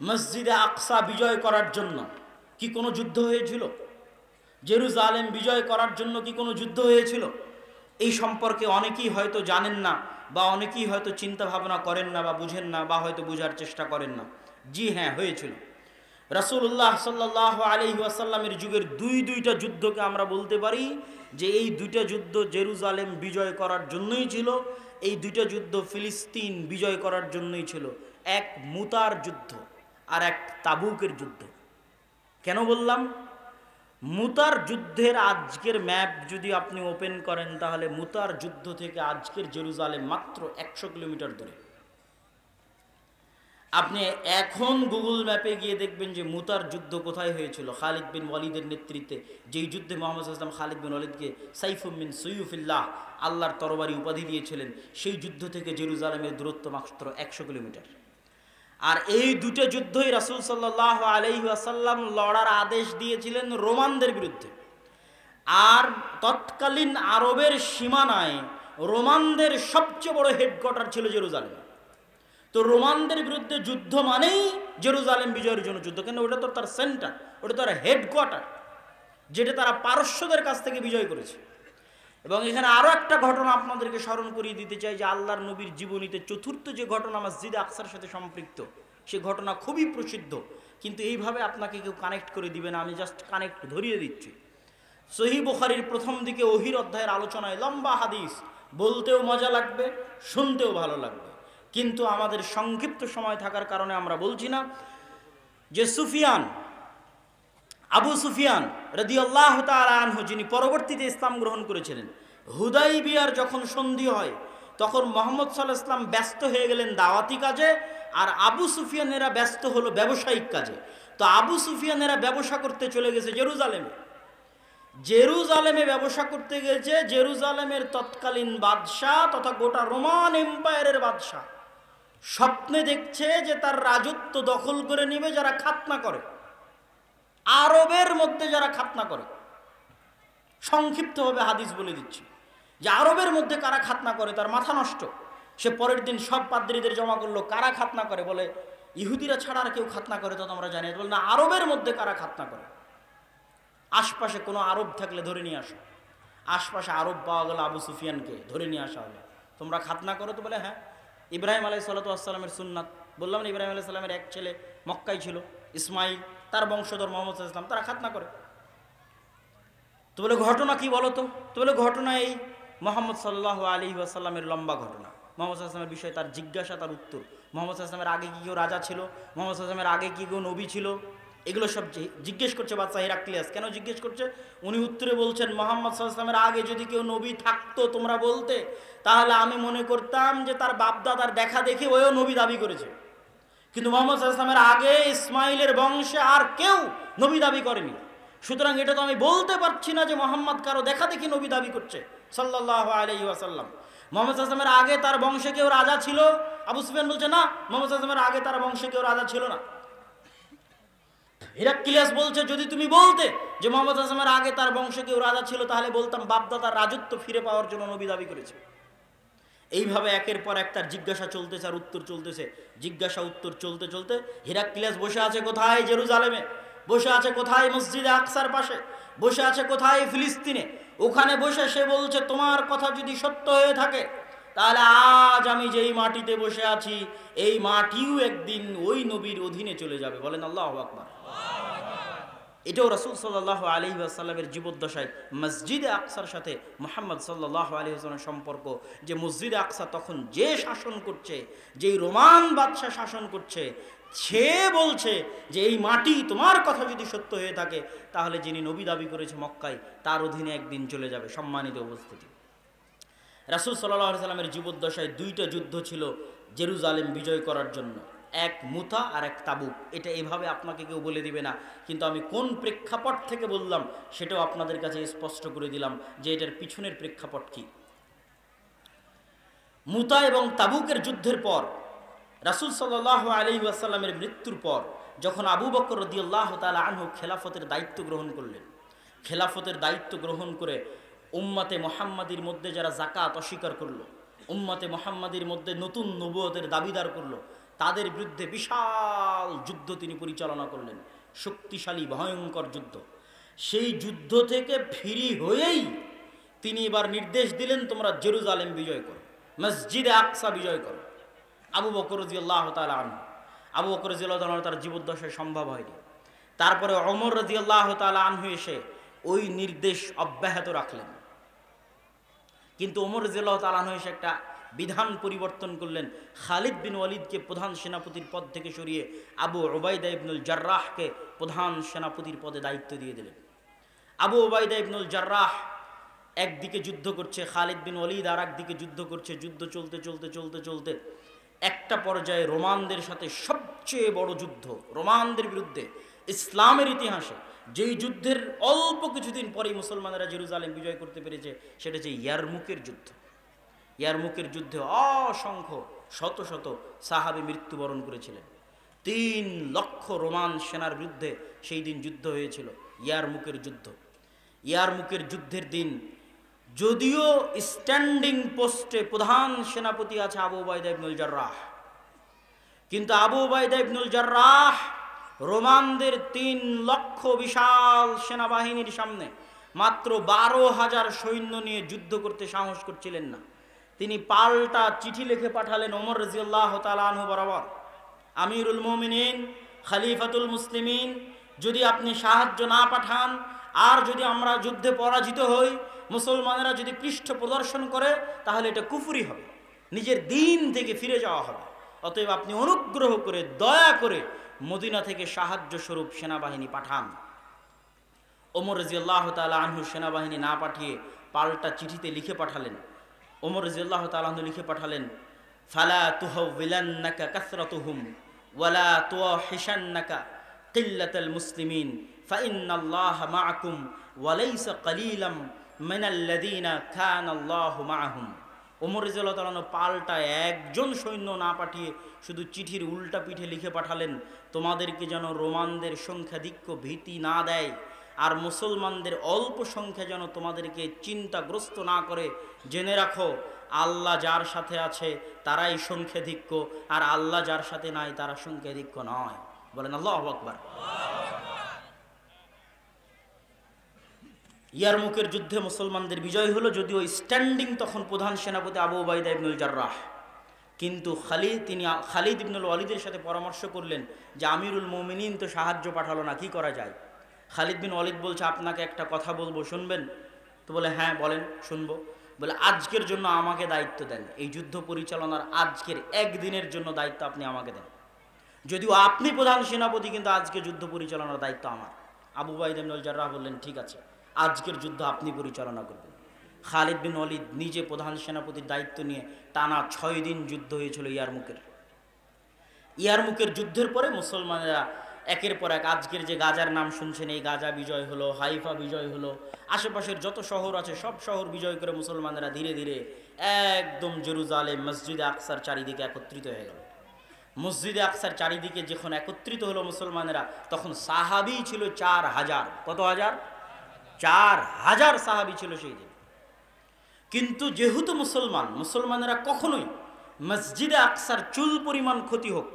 A: মসজিদে আকসা বিজয় করার জন্য কি কোনো যুদ্ধ হয়েছিল? জেরুজালেম বিজয় করার জন্য কি কোনো যুদ্ধ হয়েছিল? এই সম্পর্কে অনেকেই হয়তো জানেন না, বা অনেকেই হয়তো চিন্তা ভাবনা করেন না, বা বুঝেন না, বা হয়তো বোঝার চেষ্টা করেন না। জি হ্যাঁ, হয়েছিল। রাসূলুল্লাহ সাল্লাল্লাহু আলাইহি ওয়াসাল্লামের যুগের দুইটা যুদ্ধকে আমরা বলতে পারি যে এই দুইটা যুদ্ধ জেরুজালেম বিজয় করার জন্যই ছিল, এই দুইটা যুদ্ধ ফিলিস্তিন বিজয় করার জন্যই ছিল। এক মুতার যুদ্ধ আর এক তাবুকের যুদ্ধ। কেন বললাম? মুতার যুদ্ধের আজকের ম্যাপ যদি আপনি ওপেন করেন তাহলে মুতার যুদ্ধ থেকে আজকের জেরুজালেম মাত্র 100 কিলোমিটার দূরে। আপনি এখন গুগল ম্যাপে গিয়ে দেখবেন যে মুতার যুদ্ধ কোথায় হয়েছিল। খালিদ বিন ওয়ালিদের নেতৃত্বে, যেই যুদ্ধে মুহাম্মদ সাল্লাল্লাহু আলাইহি ওয়াসাল্লাম খালিদ বিন ওয়ালিদকে সাইফুম মিন সুয়ুফিল্লাহ, আল্লাহর তরবারি উপাধি দিয়েছিলেন, সেই যুদ্ধ থেকে জেরুজালেমের দূরত্ব মাত্র 100 কিলোমিটার। আর এই দুটো যুদ্ধই রাসূল সাল্লাল্লাহু আলাইহি ওয়াসাল্লাম লড়ার আদেশ দিয়েছিলেন রোমানদের বিরুদ্ধে। আর তৎকালীন আরবের সীমানায় রোমানদের সবচেয়ে বড় হেডকোয়ার্টার ছিল জেরুজালেম। তো রোমানদের বিরুদ্ধে যুদ্ধ মানেই জেরুজালেম বিজয়ের জন্য যুদ্ধ, কেন ওটা তো তার সেন্টার, ওটা তার হেডকোয়ার্টার, যেটা তারা পারস্যদের কাছ থেকে বিজয় করেছে। এবং এখানে আরও একটা ঘটনা আপনাদেরকে স্মরণ করিয়ে দিতে চাই যে আল্লাহর নবীর জীবনীতে চতুর্থ যে ঘটনা মসজিদে আকসার সাথে সম্পৃক্ত, সে ঘটনা খুবই প্রসিদ্ধ, কিন্তু এইভাবে আপনাকে কেউ কানেক্ট করে দিবে না, আমি জাস্ট কানেক্ট ধরিয়ে দিচ্ছি। সহিহ বুখারীর প্রথম দিকে ওহীর অধ্যায়ের আলোচনায় লম্বা হাদিস, বলতেও মজা লাগবে, শুনতেও ভালো লাগবে, কিন্তু আমাদের সংক্ষিপ্ত সময় থাকার কারণে আমরা বলছি না। যে আবু সুফিয়ান রাদিয়াল্লাহু তাআলা আনহু, যিনি পরবর্তীতে ইসলাম গ্রহণ করেছিলেন, হুদাইবিয়ার যখন সন্ধি হয় তখন মুহাম্মদ সাল্লাল্লাহু আলাইহি ওয়াসাল্লাম ব্যস্ত হয়ে গেলেন দাওয়াতি কাজে, আর আবু সুফিয়ানেরা ব্যস্ত হলো ব্যবসায়িক কাজে। তো আবু সুফিয়ানেরা ব্যবসা করতে চলে গেছে জেরুজালেমে ব্যবসা করতে গেছে। জেরুজালেমের তৎকালীন বাদশাহ তথা গোটা রোমান এম্পায়ারের বাদশাহ স্বপ্নে দেখছে যে তার রাজত্ব দখল করে নেবে যারা খাতনা করে, আরবের মধ্যে যারা খাতনা করে। সংক্ষিপ্তভাবে হাদিস বলে দিচ্ছি যে আরবের মধ্যে কারা খাতনা করে, তার মাথা নষ্ট। সে পরের দিন সব পাদ্রীদের জমা করলো, কারা খাতনা করে? বলে ইহুদিরা ছাড়া আর কেউ খাতনা করে তো আমরা জানি। বল না, আরবের মধ্যে কারা খাতনা করে? আশপাশে কোনো আরব থাকলে ধরে নিয়ে আসো। আশপাশে আরব পাওয়া গেল, আবু সুফিয়ানকে ধরে নিয়ে আসা হলো। তোমরা খাতনা করো তো? বলে হ্যাঁ। ইব্রাহিম আলাইহিস সালাতু ওয়াস সালামের সুন্নাত, বললাম না ইব্রাহিম আলাইহিস সালামের এক ছেলে মক্কায় ছিল, ইসমাইল, তার বংশধর মুহাম্মদ সাল্লাল্লাহু আলাইহি ওয়াসাল্লাম, তারা খাতনা করে। তো বলে ঘটনা কি বলো তো? বলে ঘটনা এই মুহাম্মদ সাল্লাল্লাহু আলাইহি ওয়াসাল্লামের লম্বা ঘটনা। মুহাম্মদ সাল্লাল্লাহু আলাইহি ওয়াসাল্লামের বিষয়ে তার জিজ্ঞাসা, তার উত্তর। মুহাম্মদ সাল্লাল্লাহু আলাইহি ওয়াসাল্লামের আগে কি কেউ রাজা ছিল? মুহাম্মদ সাল্লাল্লাহু আলাইহি ওয়াসাল্লামের আগে কি কেউ নবী ছিল? এগুলো সব জিজ্ঞেস করছে বাদশা হিরাক্লিয়াস। কেন জিজ্ঞেস করছে? উনি উত্তরে বলছেন, মুহাম্মদ সাল্লাল্লাহু আলাইহি ওয়াসাল্লামের আগে যদি কেউ নবী থাকতো তোমরা বলতে, তাহলে আমি মনে করতাম যে তার বাপদাদার দেখা দেখে ওও নবী দাবি করেছে। কিন্তু মুহাম্মদ সাল্লাল্লাহু আলাইহি ওয়াসাল্লামের আগে ইসমাইলের বংশে আর কেউ নবী দাবি করেনি। সুতরাং এটা তো আমি বলতে পারছি না যে মুহাম্মদ কারো দেখা দেখি নবী দাবি করছে সাল্লাল্লাহু আলাইহি ওয়াসাল্লাম। মুহাম্মদ সাল্লাল্লাহু আলাইহি ওয়াসাল্লামের আগে তার বংশে কেউ রাজা ছিল? আবু সুফিয়ান বলছে না, মুহাম্মদ সাল্লাল্লাহু আলাইহি ওয়াসাল্লামের আগে তার বংশে কেউ রাজা ছিল না। হিরাক্লিয়াস বলছে, যদি তুমি বলতে যে মুহাম্মদ সাল্লাল্লাহু আলাইহি ওয়াসাল্লামের আগে তার বংশে কেউ রাজা ছিল, তাহলে বলতাম বাপদাদার রাজত্ব ফিরে পাওয়ার জন্য নবী দাবি করেছে। এইভাবে একের পর এক তার জিজ্ঞাসা চলতেছে আর উত্তর চলতেছে। জিজ্ঞাসা উত্তর চলতে চলতে হিরাক্লিয়াস বসে আছে কোথায়? জেরুজালেমে। বসে আছে কোথায়? মসজিদে আকসার পাশে। বসে আছে কোথায়? ফিলিস্তিনে। ওখানে বসে সে বলছে, তোমার কথা যদি সত্য হয়ে থাকে, তাহলে আজ আমি যেই মাটিতে বসে আছি এই মাটিও একদিন ওই নবীর অধীনে চলে যাবে। বলেন আল্লাহু আকবার। এটাও রাসূল সাল্লাল্লাহু আলাইহি ওয়াসাল্লামের জীবদ্দশায় মসজিদে আকসার সাথে মুহাম্মদ সাল্লাল্লাহু আলাইহি ওয়াসাল্লামের সম্পর্ক, যে মসজিদে আকসা তখন যে শাসন করছে, যেই রোমান বাদশাহ শাসন করছে, সে বলছে যে এই মাটি তোমার কথা যদি সত্য হয়ে থাকে, তাহলে যিনি নবী দাবি করেছে মক্কায়, তার অধীনে একদিন চলে যাবে। সম্মানিত উপস্থিতি, রাসূল সাল্লাল্লাহু আলাইহি ওয়াসাল্লামের জীবদ্দশায় দুইটা যুদ্ধ ছিল জেরুজালেম বিজয় করার জন্য, এক মুতা আর এক তাবুক। এটা এভাবে আপনাকে কেউ বলে দিবে না, কিন্তু আমি কোন প্রেক্ষাপট থেকে বললাম সেটাও আপনাদের কাছে স্পষ্ট করে দিলাম যে এটার পিছনের প্রেক্ষাপট কি। মুতা এবং তাবুকের যুদ্ধের পর রাসূল সাল্লাল্লাহু আলাইহি ওয়াসাল্লামের মৃত্যুর পর যখন আবু বকর রাদিয়াল্লাহু তাআলা আনহু খেলাফতের দায়িত্ব গ্রহণ করলেন, খেলাফতের দায়িত্ব গ্রহণ করে উম্মতে মুহাম্মাদির মধ্যে যারা যাকাত অস্বীকার করলো, উম্মতে মুহাম্মাদির মধ্যে নতুন নবুয়তের দাবিদার করলো, তাদের বিরুদ্ধে বিশাল যুদ্ধ তিনি পরিচালনা করলেন, শক্তিশালী ভয়ঙ্কর যুদ্ধ। সেই যুদ্ধ থেকে ফিরি হয়েই তিনি এবার নির্দেশ দিলেন, তোমরা জেরুজালেম বিজয় করো, মসজিদে আকসা বিজয় করো। আবু বকর রাদিয়াল্লাহু তাআলা আনহু, আবু বকর রাদিয়াল্লাহু তাআলা তার জীবদ্দশায় সম্ভব হয়নি। তারপরে ওমর রাদিয়াল্লাহু তাআলা আনহু এসে ওই নির্দেশ অব্যাহত রাখলেন। কিন্তু ওমর রাদিয়াল্লাহু তাআলা আনহু এসে একটা বিধান পরিবর্তন করলেন। খালিদ বিন ওয়ালিদকে প্রধান সেনাপতির পদ থেকে সরিয়ে আবু উবাইদা ইবনুল জাররাহকে প্রধান সেনাপতির পদে দায়িত্ব দিয়ে দিলেন। আবু উবাইদা ইবনুল জাররাহ একদিকে যুদ্ধ করছে, খালিদ বিন ওয়ালিদ আর একদিকে যুদ্ধ করছে। যুদ্ধ চলতে চলতে চলতে চলতে একটা পর্যায়ে রোমানদের সাথে সবচেয়ে বড় যুদ্ধ, রোমানদের বিরুদ্ধে ইসলামের ইতিহাসে যেই যুদ্ধের অল্প কিছুদিন পরেই মুসলমানেরা জেরুজালেম বিজয় করতে পেরেছে, সেটা হচ্ছে ইয়ারমুকের যুদ্ধ। ইয়ারমুকের যুদ্ধে অসংখ্য শত শত সাহাবী মৃত্যুবরণ করেছিলেন। 3 লক্ষ রোমান সেনার বিরুদ্ধে সেই দিন যুদ্ধ হয়েছিল, ইয়ারমুকের যুদ্ধ। ইয়ারমুকের যুদ্ধের দিন যদিও স্ট্যান্ডিং পোস্টে প্রধান সেনাপতি আছে আবু উবাইদা ইবনুল জাররাহ, কিন্তু আবু উবাইদা ইবনুল জাররাহ রোমানদের 3 লক্ষ বিশাল সেনাবাহিনীর সামনে মাত্র 12,000 সৈন্য নিয়ে যুদ্ধ করতে সাহস করছিলেন না। তিনি পাল্টা চিঠি লিখে পাঠালেন ওমর রাদিয়াল্লাহু তাআলা আনহু বরাবর, আমিরুল মুমিনিন, খলিফাতুল মুসলিমিন, যদি আপনি সাহায্য না পাঠান আর যদি আমরা যুদ্ধে পরাজিত হই, মুসলমানেরা যদি পৃষ্ঠ প্রদর্শন করে, তাহলে এটা কুফরি হবে, নিজের দিন থেকে ফিরে যাওয়া হবে। অতএব আপনি অনুগ্রহ করে দয়া করে মদিনা থেকে সাহায্য স্বরূপ সেনাবাহিনী পাঠান। ওমর রাদিয়াল্লাহু তাআলা আনহু সেনাবাহিনী না পাঠিয়ে পাল্টা চিঠিতে লিখে পাঠালেন। ওমর রাদিয়াল্লাহু তাআলা আনহু লিখে পাঠালেন, ফালা তুহাওবিলান্নাকা কাসরাতুহুম ওয়ালা তুওয়াহিশান্নাকা কিল্লাতাল মুসলিমিন ফাইন্নাল্লাহা মাআকুম ওয়া লাইসা কালিলাম মিনাল্লাযীনা কানাল্লাহু মাআহুম। ওমর রাদিয়াল্লাহু তাআলা আনহু পাল্টা একজন সৈন্য না পাঠিয়ে শুধু চিঠির উল্টা পিঠে লিখে পাঠালেন, তোমাদেরকে যেন রোমানদের সংখ্যাধিক্য ভীতি না দেয়, আর মুসলমানদের অল্প সংখ্যা যেন তোমাদেরকে চিন্তাগ্রস্ত না করে। জেনে রাখো, আল্লাহ যার সাথে আছে তারাই সংখ্যাধিক্য, আর আল্লাহ যার সাথে নাই তারা সংখ্যাধিক্য নয়। বলেন আল্লাহু আকবার। ইয়ারমুকের যুদ্ধে মুসলমানদের বিজয় হলো, যদিও স্ট্যান্ডিং তখন প্রধান সেনাপতি আবু উবাইদা ইবনুল জাররাহ। কিন্তু খালিদ ইবনুল ওয়ালিদের সাথে পরামর্শ করলেন যে আমিরুল মুমিনিন তো সাহায্য পাঠালো না, কি করা যায়? খালিদ বিন ওয়ালিদ বলছে, আপনাকে একটা কথা বলবো, শুনবেন? তো বলে, হ্যাঁ বলেন, শুনবো। বলে, আজকের জন্য আমাকে দায়িত্ব দেন, এই যুদ্ধ পরিচালনার আজকের একদিনের জন্য দায়িত্ব আপনি আমাকে দেন। যদিও আপনি প্রধান সেনাপতি, কিন্তু আজকে যুদ্ধ পরিচালনার দায়িত্ব আমার। আবু উবাইদা ইবনে জাররাহ বললেন, ঠিক আছে, আজকের যুদ্ধ আপনি পরিচালনা করবেন। খালিদ বিন ওয়ালিদ নিজে প্রধান সেনাপতির দায়িত্ব নিয়ে টানা 6 দিন যুদ্ধ হয়েছিল ইয়ারমুকের যুদ্ধের পরে মুসলমানেরা একের পর এক, আজকের যে গাজার নাম শুনছেন, এই গাজা বিজয় হলো, হাইফা বিজয় হলো, আশেপাশের যত শহর আছে সব শহর বিজয় করে মুসলমানেরা ধীরে ধীরে একদম জেরুজালেম মসজিদে আকসার চারিদিকে একত্রিত হয়ে গেল। মসজিদে আকসার চারিদিকে যখন একত্রিত হলো মুসলমানেরা, তখন সাহাবি ছিল 4000। কত হাজার? 4000 সাহাবি ছিল সেই দিন। কিন্তু যেহেতু মুসলমানেরা কখনোই মসজিদে আকসার চুল পরিমাণ ক্ষতি হোক,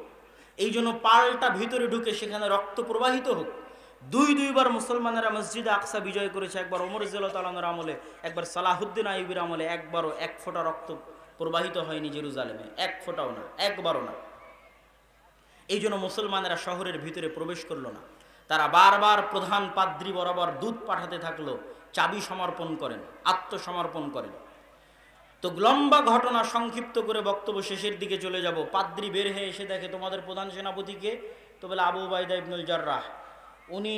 A: এই জন্য পাল্টা ভিতরে ঢুকে সেখানে রক্ত প্রবাহিত হোক, দুইবার মুসলমানেরা মসজিদে আকসা বিজয় করেছে। একবার ওমর রাদিয়াল্লাহু তাআলা আনহুর আমলে, একবার সালাহুদ্দিন আইয়ুবীর আমলে। একবারও এক ফোঁটা রক্ত প্রবাহিত হয়নি জেরুজালেমে, এক ফোঁটাও না, একবারও না। এই জন্য মুসলমানেরা শহরের ভিতরে প্রবেশ করলো না। তারা বারবার প্রধান পাদ্রী বরাবর দূত পাঠাতে থাকলো, চাবি সমর্পণ করেন, আত্মসমর্পণ করেন। তো লম্বা ঘটনা সংক্ষিপ্ত করে বক্তব্য শেষের দিকে চলে যাব। পাদ্রী বের হয়ে এসে দেখে, তোমাদের প্রধান সেনাপতিকে? তো বলে আবু উবাইদা ইবনুল জাররাহ। উনি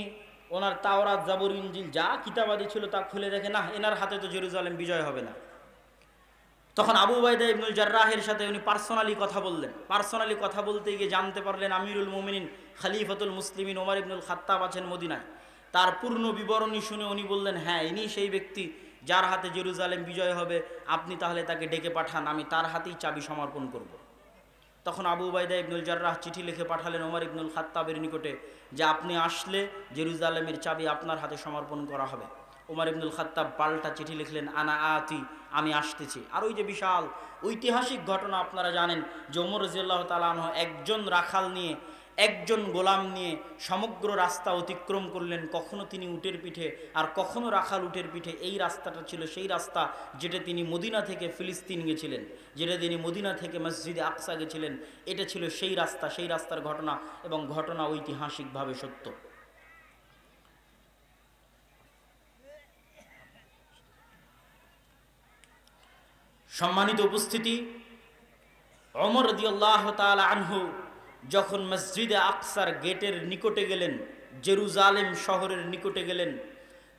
A: ওনার তাওরাত, জাবুর, ইনজিল যা কিতাবাদি ছিল তা খুলে দেখে, না, এনার হাতে তো জেরুজালেম বিজয় হবে না। তখন আবু উবাইদা ইবনুল জাররাহের সাথে উনি পার্সোনালি কথা বললেন। পার্সোনালি কথা বলতে গিয়ে জানতে পারলেন আমিরুল মুমিনিন খলিফাতুল মুসলিমিন ওমর ইবনুল খাত্তাব আছেন মদিনায়। তার পূর্ণ বিবরণী শুনে উনি বললেন, হ্যাঁ, ইনি সেই ব্যক্তি যার হাতে জেরুজালেম বিজয় হবে, আপনি তাহলে তাকে ডেকে পাঠান, আমি তার হাতেই চাবি সমর্পণ করব। তখন আবু উবাইদা ইবনুল জাররাহ চিঠি লিখে পাঠালেন ওমর ইবনুল খাত্তাবের নিকটে, যে আপনি আসলে জেরুজালেমের চাবি আপনার হাতে সমর্পণ করা হবে। ওমর ইবনুল খাত্তাব পাল্টা চিঠি লিখলেন, আনা আতি, আমি আসতেছি। আর ওই যে বিশাল ঐতিহাসিক ঘটনা আপনারা জানেন যে ওমর রাদিয়াল্লাহু তাআলা আনহু একজন রাখাল নিয়ে, একজন গোলাম নিয়ে সমগ্র রাস্তা অতিক্রম করলেন। কখনো তিনি উটের পিঠে, আর কখনো রাখাল উটের পিঠে। এই রাস্তাটা ছিল সেই রাস্তা যেটা তিনি মদিনা থেকে ফিলিস্তিন গেছিলেন, যেটা তিনি মদিনা থেকে মসজিদে আকসা গেছিলেন। এটা ছিল সেই রাস্তা, সেই রাস্তার ঘটনা, এবং ঘটনা ঐতিহাসিকভাবে সত্য। সম্মানিত উপস্থিতি, ওমর রাদিয়াল্লাহু তাআলা আনহু যখন মসজিদে আকসার গেটের নিকটে গেলেন, জেরুজালেম শহরের নিকটে গেলেন,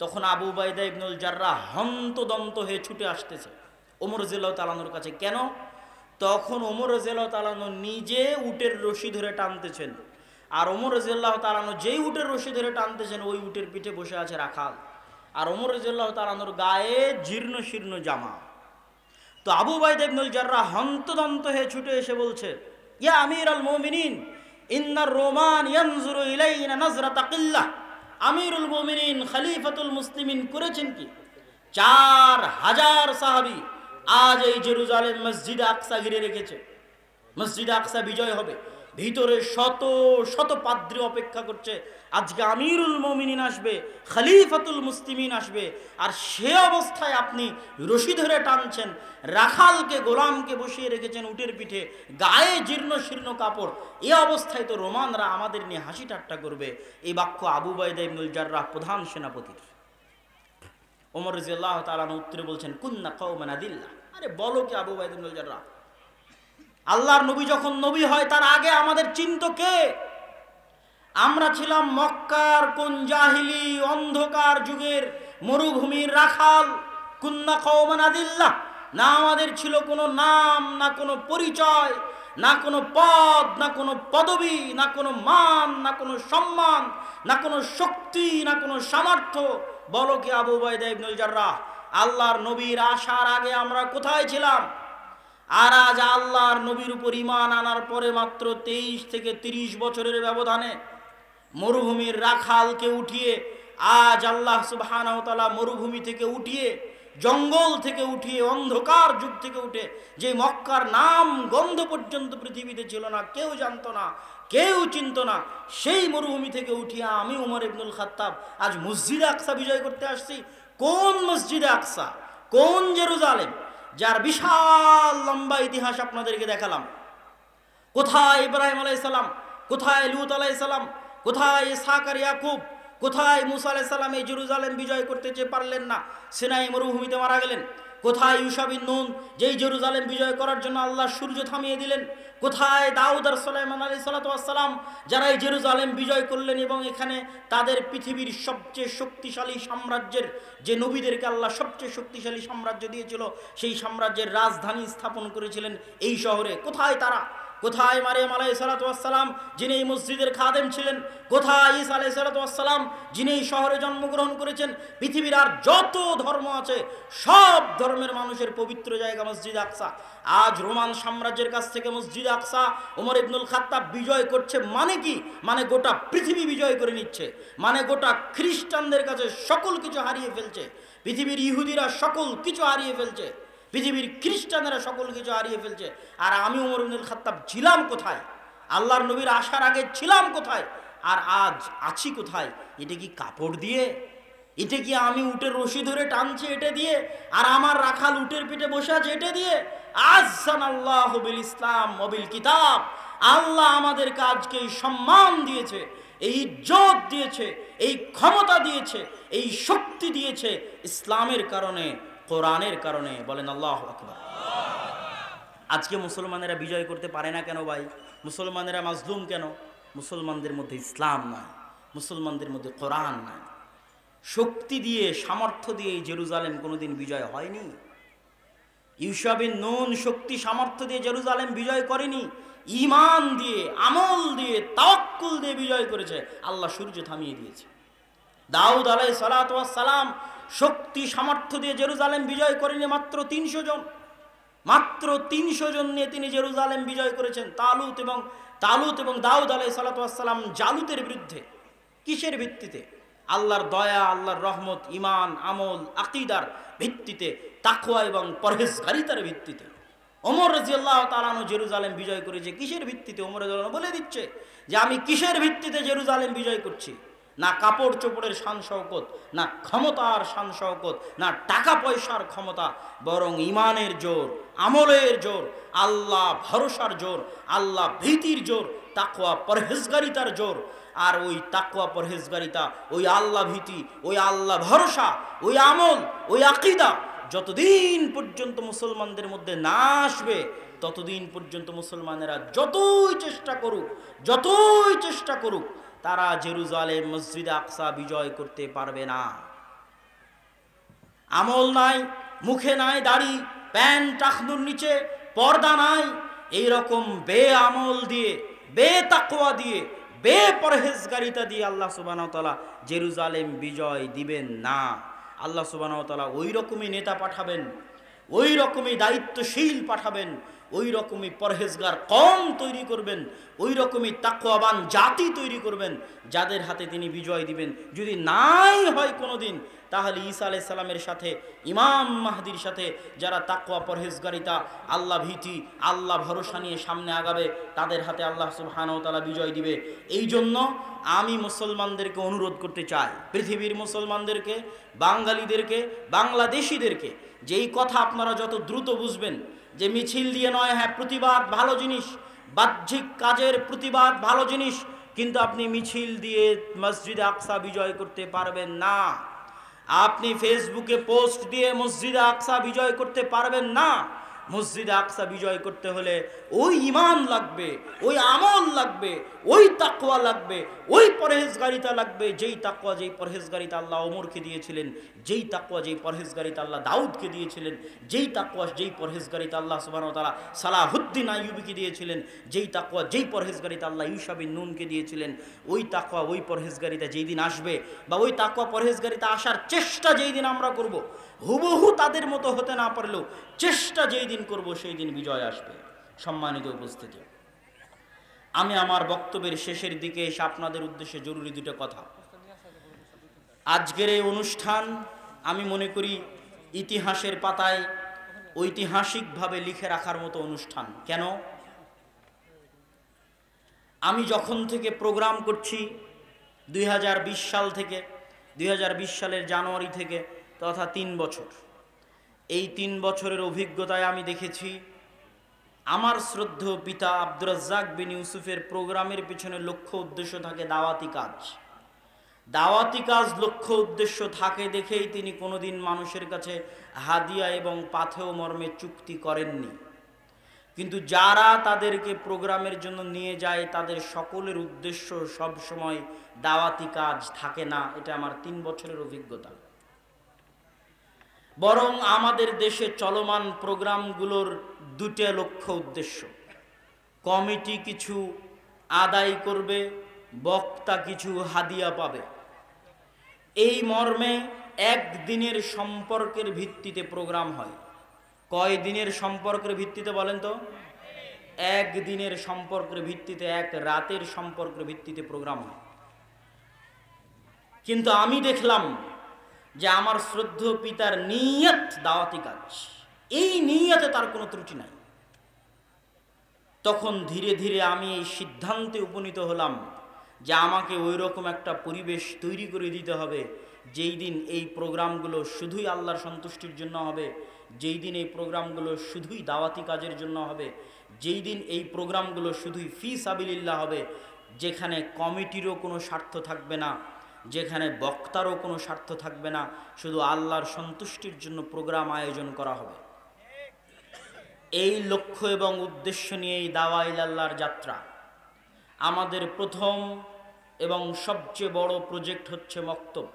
A: তখন আবু উবাইদা ইবনুল জাররাহ হন্তদন্ত হয়ে ছুটে আসতেছে ওমর রাদিয়াল্লাহু তাআলা আনহুর কাছে। কেন? তখন ওমর রাদিয়াল্লাহু তাআলা আনহু নিজে উটের রশি ধরে টানতেছেন, আর ওমর রাদিয়াল্লাহু তাআলা আনহু যেই উটের রশি ধরে টানতেছেন, ওই উটের পিঠে বসে আছে রাখাল, আর ওমর রাদিয়াল্লাহু তাআলা আনহুর গায়ে জীর্ণ শীর্ণ জামা। তো আবু উবাইদা ইবনুল জাররাহ হন্তদন্ত হয়ে ছুটে এসে বলছে, ইয়া আমিরুল মুমিনিন, ইন্নার রোমান ইয়ানজুরু ইলাইনা নাজরাতা কিল্লাহ। আমিরুল মুমিনিন খলিফাতুল মুসলিমিন করেছেন কি? 4000 সাহাবী আজ এই জেরুজালেম মসজিদে আকসা ঘিরে রেখেছে। মসজিদে আকসা বিজয় হবে, ভিতরে শত শত পাদ্রী অপেক্ষা করছে। আজকে আমিরুল মুমিনিন আসবে, খলিফাতুল মুসলিমিন আসবে, আর সে অবস্থায় আপনি রশি ধরে টানছেন, রাখালকে, গোলামকে বসিয়ে রেখেছেন উটের পিঠে, গায়ে জীর্ণ শীর্ণ কাপড়। এ অবস্থায় তো রোমানরা আমাদের নিয়ে হাসি ঠাট্টা করবে। এই বাক্য আবু উবাইদা ইবনুল জাররাহ প্রধান সেনাপতির। ওমর রাদিয়াল্লাহু তাআলা উত্তরে বলছেন, কুন্না কওমান আদিল্লাহ। আরে বলো কি আবু উবাইদা ইবনুল জাররাহ, আল্লাহর নবী যখন নবী হয় তার আগে আমাদের চিনত কে? আমরা ছিলাম মক্কার কোন জাহিলি অন্ধকার যুগের মরুভূমির রাখাল। কুন্না কওমান আদিল্লাহ, না আমাদের ছিল কোনো নাম, না কোনো পরিচয়, না কোনো পদ, না কোনো পদবি, না কোনো মান, না কোনো সম্মান, না কোনো শক্তি, না কোনো সামর্থ্য। বলো কি আবু উবাইদা ইবনুল জাররাহ, আল্লাহর নবীর আসার আগে আমরা কোথায় ছিলাম? আর আজ আল্লাহর নবীর উপর ঈমান আনার পরে মাত্র 23 থেকে 30 বছরের ব্যবধানে মরুভূমির রাখালকে উঠিয়ে আজ আল্লাহ সুবহানাহু ওয়া তাআলা মরুভূমি থেকে উঠিয়ে, জঙ্গল থেকে উঠিয়ে, অন্ধকার যুগ থেকে উঠে, যে মক্কার নাম গন্ধ পর্যন্ত পৃথিবীতে ছিল না, কেউ জানতো না, কেউ চিনত না, সেই মরুভূমি থেকে উঠিয়ে আমি ওমর ইবনুল খাত্তাব আজ মসজিদে আকসা বিজয় করতে আসছি। কোন মসজিদে আকসা? কোন জেরুজালেম? যার বিশাল লম্বা ইতিহাস আপনাদেরকে দেখালাম। কোথায় ইব্রাহিম আলাইহিস সালাম, কোথায় লূত আলাইহিস সালাম, কোথায় ইসহাক আর ইয়াকুব, কোথায় মুসা আলাইহিস সালাম এই জেরুজালেম বিজয় করতে চেয়ে পারলেন না, সিনাই মরুভূমিতে মারা গেলেন। কোথায় ইউশা বিন নুন, যেই জেরুজালেম বিজয় করার জন্য আল্লাহ সূর্য থামিয়ে দিলেন? কোথায় দাউদ আর সুলাইমান আলাইহিস সালাতু ওয়াস সালাম, যারা এই জেরুজালেম বিজয় করলেন এবং এখানে তাদের পৃথিবীর সবচেয়ে শক্তিশালী সাম্রাজ্যের, যে নবীদেরকে আল্লাহ সবচেয়ে শক্তিশালী সাম্রাজ্য দিয়েছিল, সেই সাম্রাজ্যের রাজধানী স্থাপন করেছিলেন এই শহরে? কোথায় তারা? কোথায় মারিয়াম আলাইহিস সালাতু ওয়াস সালাম, যিনি এই মসজিদের খাদেম ছিলেন? কোথায় ঈসা আলাইহিস সালাতু ওয়াস সালাম, যিনি এই শহরে জন্মগ্রহণ করেছেন? পৃথিবীর আর যত ধর্ম আছে সব ধর্মের মানুষের পবিত্র জায়গা মসজিদ আকসা। আজ রোমান সাম্রাজ্যের কাছ থেকে মসজিদ আকসা ওমর ইবনুল খাত্তাব বিজয় করছে। মানে কি? মানে গোটা পৃথিবী বিজয় করে নিচ্ছে, মানে গোটা খ্রিস্টানদের কাছে সকল কিছু হারিয়ে ফেলছে, পৃথিবীর ইহুদিরা সকল কিছু হারিয়ে ফেলছে, পৃথিবীর খ্রিস্টানেরা সকল কিছু হারিয়ে ফেলছে। আর আমি ওমর ইবনুল খাত্তাব ছিলাম কোথায়? আল্লাহর নবীর আসার আগে ছিলাম কোথায়? আর আজ আছি কোথায়? এটা কি কাপড় দিয়ে? এটা কি আমি উটের রশি ধরে টানছি এটা দিয়ে? আর আমার রাখাল উটের পিঠে বসে আছে এটা দিয়ে? আযযানাল্লাহু বিল ইসলাম ওয়া বিল কিতাব। আল্লাহ আমাদের কাজকে এই সম্মান দিয়েছে, এই ইজ্জত দিয়েছে, এই ক্ষমতা দিয়েছে, এই শক্তি দিয়েছে ইসলামের কারণে, কোরআনের কারণে। বলেন আল্লাহু আকবার। আজকে মুসলমানেরা বিজয় করতে পারে না কেন ভাই? মুসলমানেরা মাজলুম কেন? মুসলমানদের মধ্যে ইসলাম নাই, মুসলমানদের মধ্যে কোরআন নাই। শক্তি দিয়ে, সামর্থ্য দিয়ে এই জেরুজালেম কোনোদিন বিজয় হয়নি। ইউশা বিন নুন শক্তি সামর্থ্য দিয়ে জেরুজালেম বিজয় করেনি, ঈমান দিয়ে, আমল দিয়ে, তাওয়াক্কুল দিয়ে বিজয় করেছে। আল্লাহ সূর্য থামিয়ে দিয়েছে। দাউদ আলাইহিস সালাতু ওয়াস সালাম শক্তি সামর্থ্য দিয়ে জেরুজালেম বিজয় করেনি, মাত্র 300 জন, মাত্র 300 জন নিয়ে তিনি জেরুজালেম বিজয় করেছেন। তালুত এবং দাউদ আলাইহিস সালাতু ওয়াস সালাম জালুতের বিরুদ্ধে। কিসের ভিত্তিতে? আল্লাহর দয়া, আল্লাহর রহমত, ঈমান, আমল, আকীদার ভিত্তিতে, তাকওয়া এবং পরহেজগারিতার ভিত্তিতে। ওমর রাদিয়াল্লাহু তাআলা আনহু জেরুজালেম বিজয় করেছে কিসের ভিত্তিতে? ওমর রাদিয়াল্লাহু বলে দিচ্ছে যে আমি কিসের ভিত্তিতে জেরুজালেম বিজয় করছি। না কাপড় চোপড়ের শান শওকত, না ক্ষমতার শান শওকত, না টাকা পয়সার ক্ষমতা, বরং ঈমানের জোর, আমলের জোর, আল্লাহ ভরসার জোর, আল্লাহ ভীতির জোর, তাকওয়া পরহেজগারিতার জোর। আর ওই তাকওয়া পরহেজগারিতা, ওই আল্লাহ ভীতি, ওই আল্লাহ ভরসা, ওই আমল, ওই আকীদা যতদিন পর্যন্ত মুসলমানদের মধ্যে না আসবে, ততদিন পর্যন্ত মুসলমানেরা যতই চেষ্টা করুক তারা জেরুজালেম মসজিদ আকসা বিজয় করতে পারবে না। আমল নাই, মুখে নাই দাড়ি, প্যান্ট টাকনুর নিচে পর্দা নাই, এইরকম বেআমল দিয়ে, বেতাকওয়া দিয়ে, বেপরহেজগারিতা দিয়ে আল্লাহ সুবহানাহু ওয়া তাআলা জেরুজালেম বিজয় দিবেন না। আল্লাহ সুবহানাহু ওয়া তাআলা ওই রকমই নেতা পাঠাবেন, ওই রকমই দায়িত্বশীল পাঠাবেন, ওই রকমই পরহেজগার কওম তৈরি করবেন, ওই রকমই তাকওয়াবান জাতি তৈরি করবেন, যাদের হাতে তিনি বিজয় দিবেন। যদি নাই হয় কোনোদিন, তাহলে ঈসা আলাইহিস সালামের সাথে, ইমাম মাহদির সাথে যারা তাকওয়া পরহেজগারিতা, আল্লাহ ভীতি, আল্লাহ ভরসা নিয়ে সামনে আগাবে, তাদের হাতে আল্লাহ সুবহানাহু ওয়া তাআলা বিজয় দিবে। এই জন্য আমি মুসলমানদেরকে অনুরোধ করতে চাই, পৃথিবীর মুসলমানদেরকে, বাঙালিদেরকে, বাংলাদেশিদেরকে, যে এই কথা আপনারা যত দ্রুত বুঝবেন যে মিছিল দিয়ে নয়, হ্যাঁ প্রতিবাদ ভালো জিনিস, বাহ্যিক কাজের প্রতিবাদ ভালো জিনিস, কিন্তু আপনি মিছিল দিয়ে মসজিদ আকসা বিজয় করতে পারবেন না। আপনি ফেসবুকে পোস্ট দিয়ে মসজিদ আকসা বিজয় করতে পারবেন না। মসজিদ আকসা বিজয় করতে হলে ওই ঈমান লাগবে, ওই আমল লাগবে, ওই তাকওয়া লাগবে, ওই পরহেজগারিতা লাগবে, যেই তাকওয়া, যেই পরহেজগারিতা আল্লাহ ওমরকে দিয়েছিলেন, যেই তাকওয়া, যেই পরহেজগারিতা আল্লাহ দাউদকে দিয়েছিলেন, যেই তাকওয়া, যেই পরহেজগারিতা আল্লাহ সুবহানাহু ওয়া তাআলা সালাহুদ্দিন আইয়ুবীকে দিয়েছিলেন, যেই তাকওয়া, যেই পরহেজগারিতা আল্লাহ ইউশা বিন নুনকে দিয়েছিলেন, ওই তাকওয়া, ওই পরহেজগারিতা যেই দিন আসবে, বা ওই তাকওয়া পরহেজগারিতা আসার চেষ্টা যেই দিন আমরা করব, হুবহু তাদের মতো হতে না পারলেও চেষ্টা যেই দিন করব, সেই দিন বিজয় আসবে। সম্মানিত উপস্থিতি, আমি আমার বক্তব্যের শেষের দিকে এসে আপনাদের উদ্দেশ্যে জরুরি দুটো কথা। আজকের এই অনুষ্ঠান আমি মনে করি ইতিহাসের পাতায় ঐতিহাসিকভাবে লিখে রাখার মতো অনুষ্ঠান। কেন? আমি যখন থেকে প্রোগ্রাম করছি 2020 সাল থেকে, 2020 সালের জানুয়ারি থেকে, তথা 3 বছর, এই 3 বছরের অভিজ্ঞতায় আমি দেখেছি আমার শ্রদ্ধেয় পিতা আব্দুর রাজ্জাক বিন ইউসুফের প্রোগ্রামের পিছনে লক্ষ্য উদ্দেশ্য থাকে দাওয়াতি কাজ। দাওয়াতি কাজ লক্ষ্য উদ্দেশ্য থাকে দেখেই তিনি কোনোদিন মানুষের কাছে হাদিয়া এবং পাথেয় মর্মে চুক্তি করেননি। কিন্তু যারা তাদেরকে প্রোগ্রামের জন্য নিয়ে যায় তাদের সকলের উদ্দেশ্য সব সময় দাওয়াতি কাজ থাকে না। এটা আমার 3 বছরের অভিজ্ঞতা। বরং আমাদের দেশে চলমান প্রোগ্রামগুলোর দুটো লক্ষ্য উদ্দেশ্য। কমিটি কিছু আদায় করবে, বক্তা কিছু হাদিয়া পাবে, এই মর্মে একদিনের সম্পর্কের ভিত্তিতে প্রোগ্রাম হয়। কয় দিনের সম্পর্কের ভিত্তিতে বলেন তো? একদিনের সম্পর্কের ভিত্তিতে, এক রাতের সম্পর্কের ভিত্তিতে প্রোগ্রাম হয়। কিন্তু আমি দেখলাম যে আমার শ্রদ্ধেয় পিতার নিয়ত দাওয়াতি কাজ, এই নিয়তে তার কোনো ত্রুটি নাই। তখন ধীরে ধীরে আমি এই সিদ্ধান্তে উপনীত হলাম যে আমাকে ওই রকম একটা পরিবেশ তৈরি করে দিতে হবে যেই দিন এই প্রোগ্রামগুলো শুধুই আল্লাহর সন্তুষ্টির জন্য হবে, যেই দিন এই প্রোগ্রামগুলো শুধুই দাওয়াতি কাজের জন্য হবে, যেই দিন এই প্রোগ্রামগুলো শুধুই ফি সাবিলিল্লাহ হবে, যেখানে কমিটিরও কোনো স্বার্থ থাকবে না, যেখানে বক্তারও কোনো স্বার্থ থাকবে না, শুধু আল্লাহর সন্তুষ্টির জন্য প্রোগ্রাম আয়োজন করা হবে। এই লক্ষ্য এবং উদ্দেশ্য নিয়েই দাওয়া ইলাল্লাহর যাত্রা। আমাদের প্রথম এবং সবচেয়ে বড় প্রজেক্ট হচ্ছে মক্তব।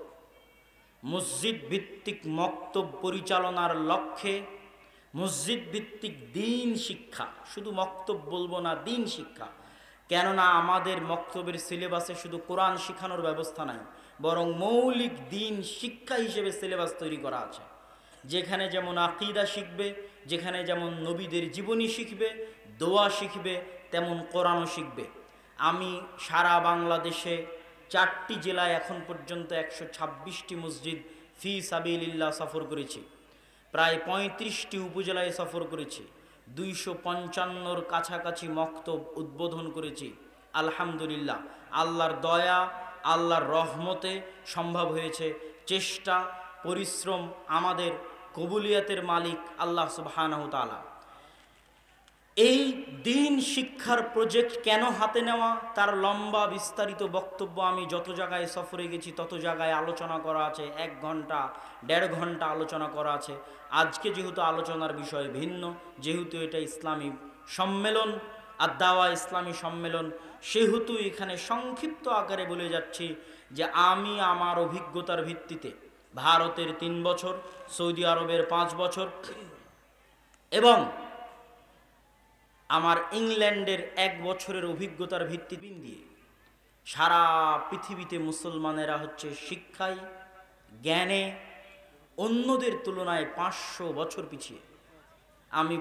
A: মসজিদ ভিত্তিক মক্তব পরিচালনার লক্ষ্যে মসজিদ ভিত্তিক দ্বীন শিক্ষা, শুধু মক্তব বলবো না, দ্বীন শিক্ষা। কেননা আমাদের মক্তবের সিলেবাসে শুধু কোরআন শেখানোর ব্যবস্থা নাই, বরং মৌলিক দ্বীন শিক্ষা হিসেবে সিলেবাস তৈরি করা আছে, যেখানে যেমন আকীদা শিখবে, যেখানে যেমন নবীদের জীবনী শিখবে, দোয়া শিখবে, তেমন কোরআনও শিখবে। আমি সারা বাংলাদেশে 4টি জেলায় এখন পর্যন্ত 126টি মসজিদ ফি সাবিলিল্লাহ সফর করেছি, প্রায় 35টি উপজেলায় সফর করেছি, 255র কাছাকাছি মক্তব উদ্বোধন করেছি। আলহামদুলিল্লাহ, আল্লাহর দয়া, আল্লাহর রহমতে সম্ভব হয়েছে। চেষ্টা, পরিশ্রম, আমাদের কবুলিয়াতের মালিক আল্লাহ সুবহানাহু তাআলা। এই দ্বীন শিক্ষার প্রজেক্ট কেন হাতে নেওয়া, তার লম্বা বিস্তারিত বক্তব্য আমি যত জায়গায় সফরে গেছি তত জায়গায় আলোচনা করা আছে। 1 ঘন্টা 1.5 ঘন্টা আলোচনা করা আছে। আজকে যেহেতু আলোচনার বিষয় ভিন্ন, যেহেতু এটা ইসলামী সম্মেলন, আদ-দাওয়া ইসলামী সম্মেলন, সেহেতু এখানে সংক্ষিপ্ত আকারে বলে যাচ্ছি যে আমি আমার অভিজ্ঞতার ভিত্তিতে ভারতের 3 বছর, সৌদি আরবের 5 বছর এবং আমার ইংল্যান্ডের 1 বছরের অভিজ্ঞতার ভিত্তি দিয়ে সারা পৃথিবীতে মুসলমানেরা হচ্ছে শিক্ষায়, জ্ঞানে অন্যদের তুলনায় 500 বছর পিছিয়ে। আমি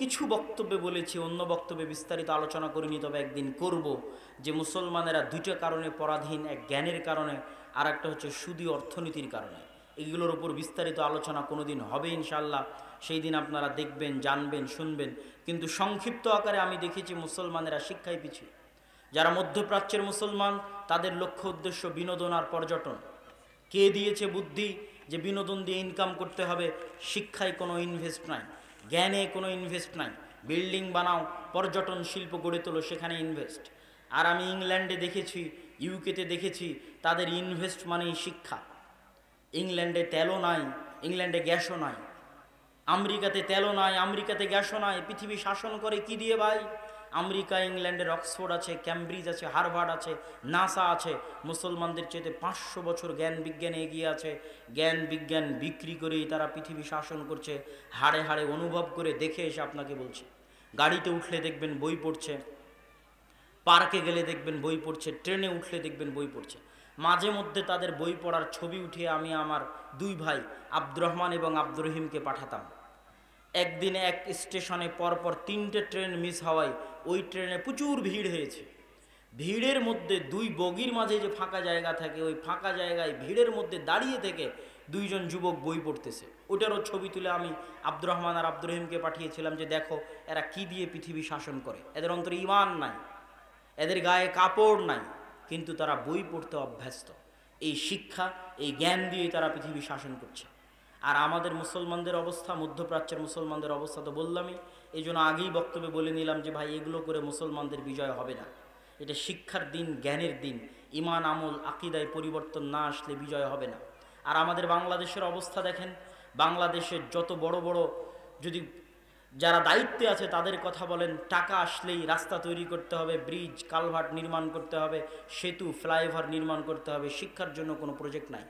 A: কিছু বক্তব্যে বলেছি, অন্য বক্তব্যে বিস্তারিত আলোচনা করিনি, তবে একদিন করব, যে মুসলমানেরা 2টা কারণে পরাধীন, এক জ্ঞানের কারণে, আর একটা হচ্ছে সুদী অর্থনীতির কারণে। এগুলোর উপর বিস্তারিত আলোচনা কোনোদিন হবে ইনশাআল্লাহ, সেই দিন আপনারা দেখবেন, জানবেন, শুনবেন। কিন্তু সংক্ষিপ্ত আকারে আমি দেখেছি মুসলমানেরা শিক্ষায় পিছিয়ে। যারা মধ্যপ্রাচ্যের মুসলমান, তাদের লক্ষ্য উদ্দেশ্য বিনোদন আর পর্যটন। কে দিয়েছে বুদ্ধি যে বিনোদন দিয়ে ইনকাম করতে হবে? শিক্ষায় কোনো ইনভেস্ট নাই, জ্ঞানে কোনো ইনভেস্ট নাই। বিল্ডিং বানাও, পর্যটন শিল্প গড়ে তোলো, সেখানে ইনভেস্ট। আর আমি ইংল্যান্ডে দেখেছি, ইউকেতে দেখেছি, তাদের ইনভেস্ট মানেই শিক্ষা। ইংল্যান্ডে তেলও নাই, ইংল্যান্ডে গ্যাসও নাই। আমেরিকাতে তেলও নাই, আমেরিকাতে গ্যাসও নাই। পৃথিবী শাসন করে কি দিয়ে ভাই? আমেরিকা, ইংল্যান্ডের অক্সফোর্ড আছে, ক্যামব্রিজ আছে, হার্ভার্ড আছে, নাসা আছে। মুসলমানদের চেয়ে 500 বছর জ্ঞান বিজ্ঞানে এগিয়ে আছে। জ্ঞান বিজ্ঞান বিক্রি করেই তারা পৃথিবী শাসন করছে। হাড়ে হাড়ে অনুভব করে দেখে এসে আপনাকে বলছি। গাড়িতে উঠলে দেখবেন বই পড়ছে, পার্কে গেলে দেখবেন বই পড়ছে, ট্রেনে উঠলে দেখবেন বই পড়ছে। মাঝে মধ্যে তাদের বই পড়ার ছবি উঠিয়ে আমি আমার 2 ভাই আব্দুর রহমান এবং আব্দুর রহিমকে পাঠাতাম। একদিন এক স্টেশনে পরপর 3টে ট্রেন মিস হওয়ায় ওই ট্রেনে প্রচুর ভিড় হয়েছে। ভিড়ের মধ্যে 2 বগির মাঝে যে ফাঁকা জায়গা থাকে, ওই ফাঁকা জায়গায় ভিড়ের মধ্যে দাঁড়িয়ে থেকে 2 জন যুবক বই পড়তেছে। ওটারও ছবি তুলে আমি আব্দুর রহমান আর আব্দুর রহিমকে পাঠিয়েছিলাম যে দেখো এরা কি দিয়ে পৃথিবী শাসন করে। এদের অন্তরে ঈমান নাই, এদের গায়ে কাপড় নাই, কিন্তু তারা বই পড়তে অভ্যস্ত। এই শিক্ষা, এই জ্ঞান দিয়ে তারা পৃথিবী শাসন করছে। আর আমাদের মুসলমানদের অবস্থা, মধ্যপ্রাচ্যের মুসলমানদের অবস্থা তো বললামই। এই জন্য আগেই বক্তব্যে বলে নিলাম যে ভাই এগুলো করে মুসলমানদের বিজয় হবে না। এটা শিক্ষার দিন, জ্ঞানের দিন। ইমান আমল আকিদায় পরিবর্তন না আসলে বিজয় হবে না। আর আমাদের বাংলাদেশের অবস্থা দেখেন, বাংলাদেশের যত বড় বড় যদি যারা দায়িত্বে আছে তাদের কথা বলেন, টাকা আসলেই রাস্তা তৈরি করতে হবে, ব্রিজ কালভার্ট নির্মাণ করতে হবে, সেতু ফ্লাইওভার নির্মাণ করতে হবে। শিক্ষার জন্য কোনো প্রজেক্ট নাই,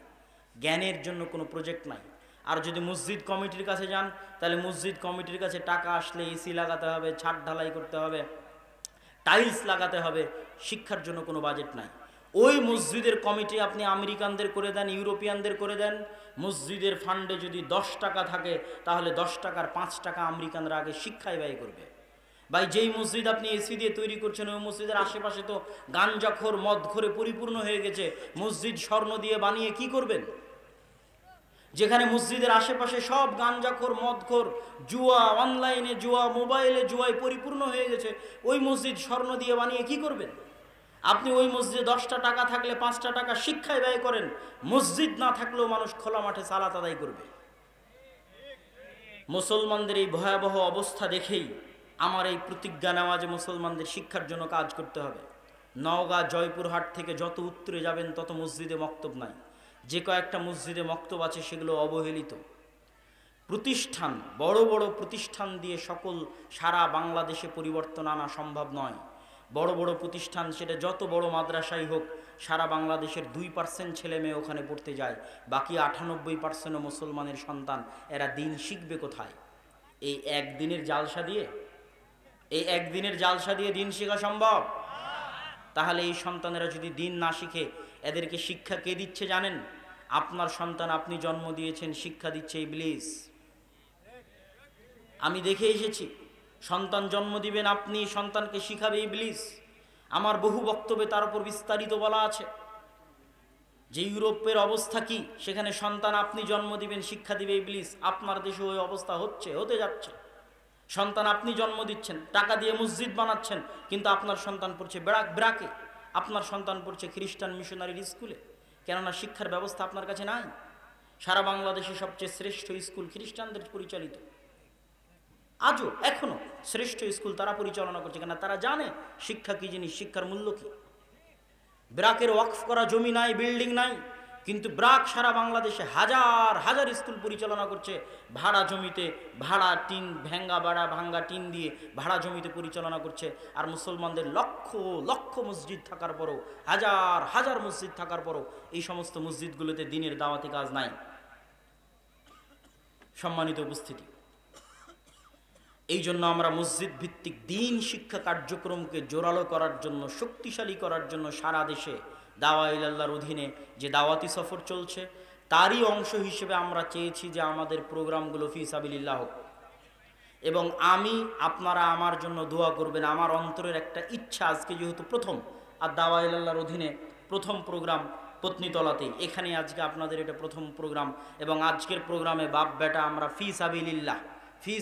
A: জ্ঞানের জন্য কোনো প্রজেক্ট নাই। আর যদি মসজিদ কমিটির কাছে যান, তাহলে মসজিদ কমিটির কাছে টাকা আসলে এসি লাগাতে হবে, ছাদ ঢালাই করতে হবে, টাইলস লাগাতে হবে। শিক্ষার জন্য কোনো বাজেট নাই। ওই মসজিদের কমিটি আপনি আমেরিকানদের করে দেন, ইউরোপিয়ানদের করে দেন, মসজিদের ফান্ডে যদি 10 টাকা থাকে তাহলে 10 টাকার 5 টাকা আমেরিকানরা আগে শিক্ষায় ব্যয় করবে। ভাই, যেই মসজিদ আপনি এসি দিয়ে তৈরি করছেন, ওই মসজিদের আশেপাশে তো গাঞ্জাখোর মদখোরে পরিপূর্ণ হয়ে গেছে। মসজিদ স্বর্ণ দিয়ে বানিয়ে কি করবেন? যেখানে মসজিদের আশেপাশে সব গাঞ্জাখোর মদখোর, জুয়া, অনলাইনে জুয়া, মোবাইলে জুয়ায় পরিপূর্ণ হয়ে গেছে, ওই মসজিদ স্বর্ণ দিয়ে বানিয়ে কি করবেন? আপনি ওই মসজিদে 10টা টাকা থাকলে 5টা টাকা শিক্ষায় ব্যয় করেন। মসজিদ না থাকলেও মানুষ খোলা মাঠে সালাত আদায় করবে। মুসলমানদের এই ভয়াবহ অবস্থা দেখেই আমার এই প্রতিজ্ঞা নেওয়া যে মুসলমানদের শিক্ষার জন্য কাজ করতে হবে। নওগাঁ, জয়পুরহাট থেকে যত উত্তরে যাবেন তত মসজিদে মক্তব নাই। যে কয়েকটা মসজিদে মক্তব আছে সেগুলো অবহেলিত প্রতিষ্ঠান। বড় বড় প্রতিষ্ঠান দিয়ে সারা বাংলাদেশে পরিবর্তন আনা সম্ভব নয়। বড় বড় প্রতিষ্ঠান, সেটা যত বড় মাদ্রাসাই হোক, সারা বাংলাদেশের 2% ছেলে মেয়ে ওখানে পড়তে যায়, বাকি 98% মুসলমানের সন্তান। এরা দিন শিখবে কোথায়? এই একদিনের জালসা দিয়ে দিন শেখা সম্ভব? তাহলে এই সন্তানেরা যদি দিন না শিখে, এদেরকে শিক্ষা কে দিচ্ছে জানেন? আপনার সন্তান আপনি জন্ম দিয়েছেন, শিক্ষা দিচ্ছে ইবলিস। আমি দেখে এসেছি, সন্তান জন্ম দিবেন আপনি, সন্তানকে শিখাবে ইবলিস। আমার বহু বক্তব্যে তার উপর বিস্তারিত বলা আছে যে ইউরোপের অবস্থা কি। সেখানে সন্তান আপনি জন্ম দিবেন, শিক্ষা দিবে ইবলিস। আপনার দেশে ওই অবস্থা হতে যাচ্ছে। সন্তান আপনি জন্ম দিচ্ছেন, টাকা দিয়ে মসজিদ বানাচ্ছেন, কিন্তু আপনার সন্তান পড়ছে ব্রাকে, আপনার সন্তান পড়ছে খ্রিস্টান মিশনারির স্কুলে। কেননা শিক্ষার ব্যবস্থা আপনার কাছে নাই। সারা বাংলাদেশে সবচেয়ে শ্রেষ্ঠ স্কুল খ্রিস্টানদের পরিচালিত। আজও এখনো শ্রেষ্ঠ স্কুল তারা পরিচালনা করছে, কেন? তারা জানে শিক্ষা কি জিনিস, শিক্ষার মূল্য কি। ব্রাকের ওয়াকফ করা জমি নাই, বিল্ডিং নাই, কিন্তু ব্রাক সারা বাংলাদেশে হাজার হাজার স্কুল পরিচালনা করছে ভাড়া জমিতে, ভাড়া টিন, ভাঙ্গা টিন দিয়ে ভাড়া জমিতে পরিচালনা করছে। আর মুসলমানদের লক্ষ লক্ষ মসজিদ থাকার পরও, হাজার হাজার মসজিদ থাকার পরও এই সমস্ত মসজিদগুলোতে দিনের দাওয়াতি কাজ নাই। সম্মানিত উপস্থিতি, এই জন্য আমরা মসজিদ ভিত্তিক দিন শিক্ষা কার্যক্রমকে জোরালো করার জন্য, শক্তিশালী করার জন্য সারা দেশে দাওয়া ইলাল্লাহর অধীনে যে দাওয়াতি সফর চলছে, তারই অংশ হিসেবে আমরা চেয়েছি যে আমাদের প্রোগ্রামগুলো ফি সাবিলিল্লাহ হোক। এবং আপনারা আমার জন্য দোয়া করবেন। আমার অন্তরের একটা ইচ্ছা, আজকে যেহেতু প্রথম আর দাওয়া ইলাল্লাহর অধীনে প্রথম প্রোগ্রাম পত্নীতলাতেই, এখানে আজকে আপনাদের এটা প্রথম প্রোগ্রাম, এবং আজকের প্রোগ্রামে বাপ বেটা আমরা ফি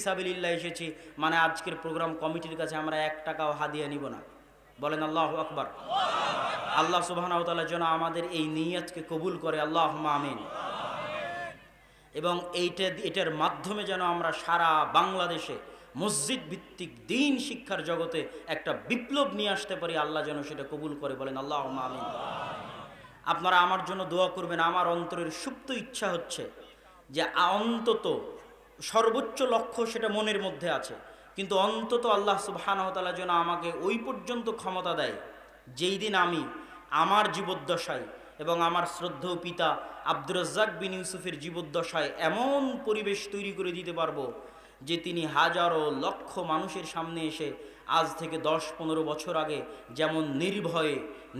A: সাবিলিল্লাহ এসেছি। মানে আজকের প্রোগ্রাম কমিটির কাছে আমরা 1 টাকাও হাদিয়া নিব না। বলেন আল্লাহু আকবার। আল্লাহ সুবহানাহু ওয়া তাআলা যেন আমাদের এই নিয়তকে কবুল করে, আল্লাহুম্মা আমিন। এবং এটার মাধ্যমে যেন আমরা সারা বাংলাদেশে মসজিদ ভিত্তিক দিন শিক্ষার জগতে একটা বিপ্লব নিয়ে আসতে পারি। আল্লাহ যেন সেটা কবুল করে, বলেন আল্লাহুম্মা আমিন। আপনারা আমার জন্য দোয়া করবেন। আমার অন্তরের সুপ্ত ইচ্ছা হচ্ছে যে অন্তত সর্বোচ্চ লক্ষ্য সেটা মনের মধ্যে আছে, কিন্তু অন্তত আল্লাহ সুবহানাহু ওয়া তাআলা যেন আমাকে ওই পর্যন্ত ক্ষমতা দেয়, যেই দিন আমি আমার জীবদ্দশায় এবং আমার শ্রদ্ধেয় পিতা আব্দুর রাজ্জাক বিন ইউসুফের জীবদ্দশায় এমন পরিবেশ তৈরি করে দিতে পারবো যে তিনি হাজারো লক্ষ মানুষের সামনে এসে আজ থেকে 10-15 বছর আগে যেমন নির্ভয়ে,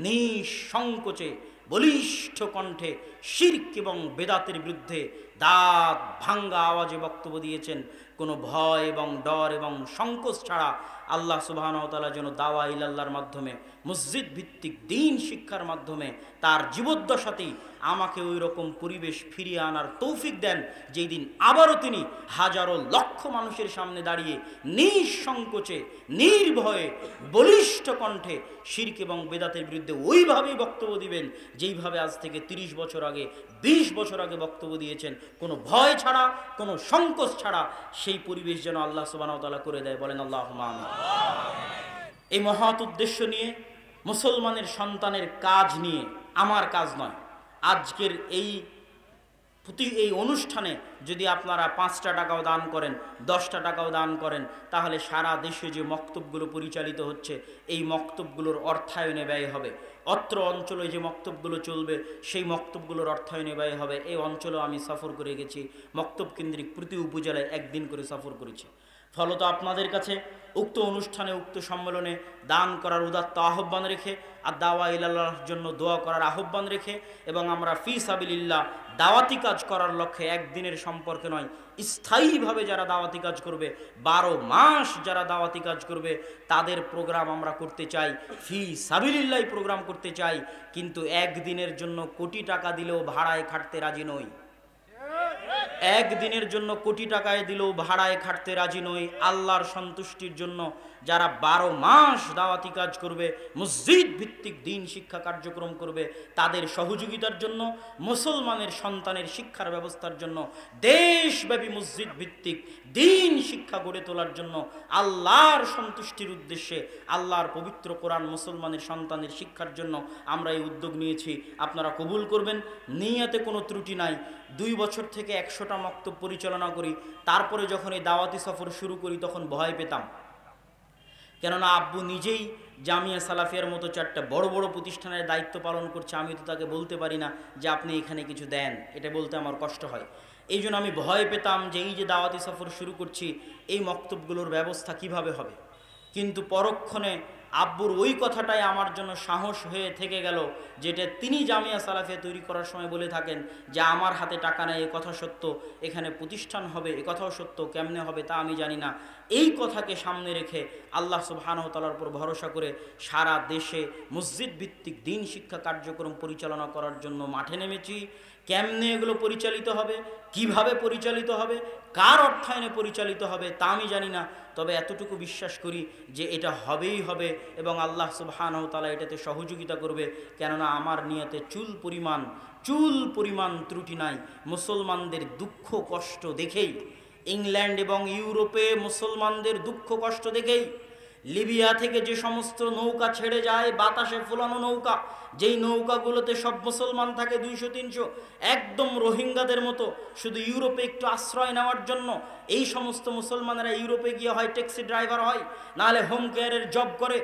A: নিঃসংকোচে, বলিষ্ঠ কণ্ঠে শিরক এবং বেদাতের বিরুদ্ধে দাঁত ভাঙ্গা আওয়াজে বক্তব্য দিয়েছেন, কোনো ভয় এবং ডর এবং সংকোচ ছাড়া, আল্লাহ সুবহানাহু ওয়া তাআলা যেন দাওয়া ইলাল্লাহর মাধ্যমে, মসজিদ ভিত্তিক দিন শিক্ষার মাধ্যমে তার জীবদ্দশাতেই আমাকে ওই রকম পরিবেশ ফিরিয়ে আনার তৌফিক দেন, যেই দিন আবারও তিনি হাজারো লক্ষ মানুষের সামনে দাঁড়িয়ে নিঃসংকোচে, নির্ভয়ে, বলিষ্ঠ কণ্ঠে শিরক এবং বেদাতের বিরুদ্ধে ওইভাবেই বক্তব্য দিবেন যেইভাবে আজ থেকে 30 বছর আগে, 20 বছর আগে বক্তব্য দিয়েছেন, কোনো ভয় ছাড়া, কোনো সংকোচ ছাড়া। সেই পরিবেশ যেন আল্লাহ সুবহানাহু ওয়া তাআলা করে দেয়, বলেন আল্লাহুম্মা আমিন। এই মহৎ উদ্দেশ্য নিয়ে মুসলমানের সন্তানের কাজ নিয়ে আমার কাজ নয়। আজকের এই অনুষ্ঠানে যদি আপনারা 5টা টাকাও দান করেন, 10টা টাকাও দান করেন, তাহলে সারা দেশে যে মক্তবগুলো পরিচালিত হচ্ছে এই মক্তবগুলোর অর্থায়নে ব্যয় হবে। অত্র অঞ্চলে যে মক্তবগুলো চলবে সেই মক্তবগুলোর অর্থায়নে ব্যয় হবে। এই অঞ্চলেও আমি সফর করে গেছি, মক্তব কেন্দ্রিক প্রতি উপজেলায় একদিন করে সফর করেছি। ফলত আপনাদের কাছে উক্ত অনুষ্ঠানে, উক্ত সম্মেলনে দান করার উদাত্ত আহ্বান রেখে আর দাওয়া ইলাল্লাহর জন্য দোয়া করার আহ্বান রেখে, এবং আমরা ফি সাবিলিল্লাহ দাওয়াতি কাজ করার লক্ষ্যে একদিনের সম্পর্কে নয়, স্থায়ীভাবে যারা দাওয়াতি কাজ করবে, 12 মাস যারা দাওয়াতি কাজ করবে, তাদের প্রোগ্রাম আমরা করতে চাই, ফি সাবিলিল্লাহ প্রোগ্রাম করতে চাই। কিন্তু একদিনের জন্য কোটি টাকা দিলেও ভাড়ায় খাটতে রাজি নই। একদিনের জন্য কোটি টাকায় দিলেও ভাড়ায় খাটতে রাজি নই। আল্লাহর সন্তুষ্টির জন্য যারা 12 মাস দাওয়াতি কাজ করবে, মসজিদ ভিত্তিক দিন শিক্ষা কার্যক্রম করবে, তাদের সহযোগিতার জন্য, মুসলমানের সন্তানের শিক্ষার ব্যবস্থার জন্য, দেশব্যাপী মসজিদ ভিত্তিক দিন শিক্ষা গড়ে তোলার জন্য, আল্লাহর সন্তুষ্টির উদ্দেশ্যে, আল্লাহর পবিত্র কোরআন মুসলমানের সন্তানের শিক্ষার জন্য আমরা এই উদ্যোগ নিয়েছি। আপনারা কবুল করবেন, নিয়তে কোনো ত্রুটি নাই। 2 বছর থেকে 100টা মক্তব পরিচালনা করি। তারপরে যখন এই দাওয়াতি সফর শুরু করি তখন ভয় পেতাম, কেননা আব্বু নিজেই জামিয়া সালাফিয়ার মতো 4টা বড় বড় প্রতিষ্ঠানের দায়িত্ব পালন করছে। আমি তো তাকে বলতে পারি না যে আপনি এখানে কিছু দেন, এটা বলতে আমার কষ্ট হয়। এই জন্য আমি ভয় পেতাম যে এই যে দাওয়াতি সফর শুরু করছি, এই মক্তবগুলোর ব্যবস্থা কিভাবে হবে। কিন্তু পরক্ষণে আব্বুর ওই কথাটাই আমার জন্য সাহস হয়ে থেকে গেল, যেটা তিনি জামিয়া সালাফিয়া তৈরি করার সময় বলে থাকেন যে আমার হাতে টাকা নেই, এ কথা সত্য, এখানে প্রতিষ্ঠান হবে এ কথাও সত্য, কেমনে হবে তা আমি জানি না। এই কথাকে সামনে রেখে আল্লাহ সুবহানাহু ওয়া তাআলার উপর ভরসা করে সারা দেশে মসজিদ ভিত্তিক দিন শিক্ষা কার্যক্রম পরিচালনা করার জন্য মাঠে নেমেছি। কেমনে এগুলো পরিচালিত হবে, কিভাবে পরিচালিত হবে, কার অর্থায়নে পরিচালিত হবে তা আমি জানি না, তবে এতটুকু বিশ্বাস করি যে এটা হবেই হবে এবং আল্লাহ সুবহানাহু ওয়া তাআলা এটাতে সহযোগিতা করবে। কেননা আমার নিয়তে চুল পরিমাণ ত্রুটি নাই। মুসলমানদের দুঃখ কষ্ট দেখেই, ইংল্যান্ড এবং ইউরোপে মুসলমানদের দুঃখ কষ্ট দেখেই, লিবিয়া থেকে যে সমস্ত নৌকা ছেড়ে যায়, বাতাসে ফুলানো নৌকা, যেই নৌকাগুলোতে সব মুসলমান থাকে 200-300, একদম রোহিঙ্গাদের মতো, শুধু ইউরোপে একটু আশ্রয় নেওয়ার জন্য এই সমস্ত মুসলমানেরা ইউরোপে গিয়ে হয় ট্যাক্সি ড্রাইভার হয়, নাহলে হোম কেয়ারের জব করে,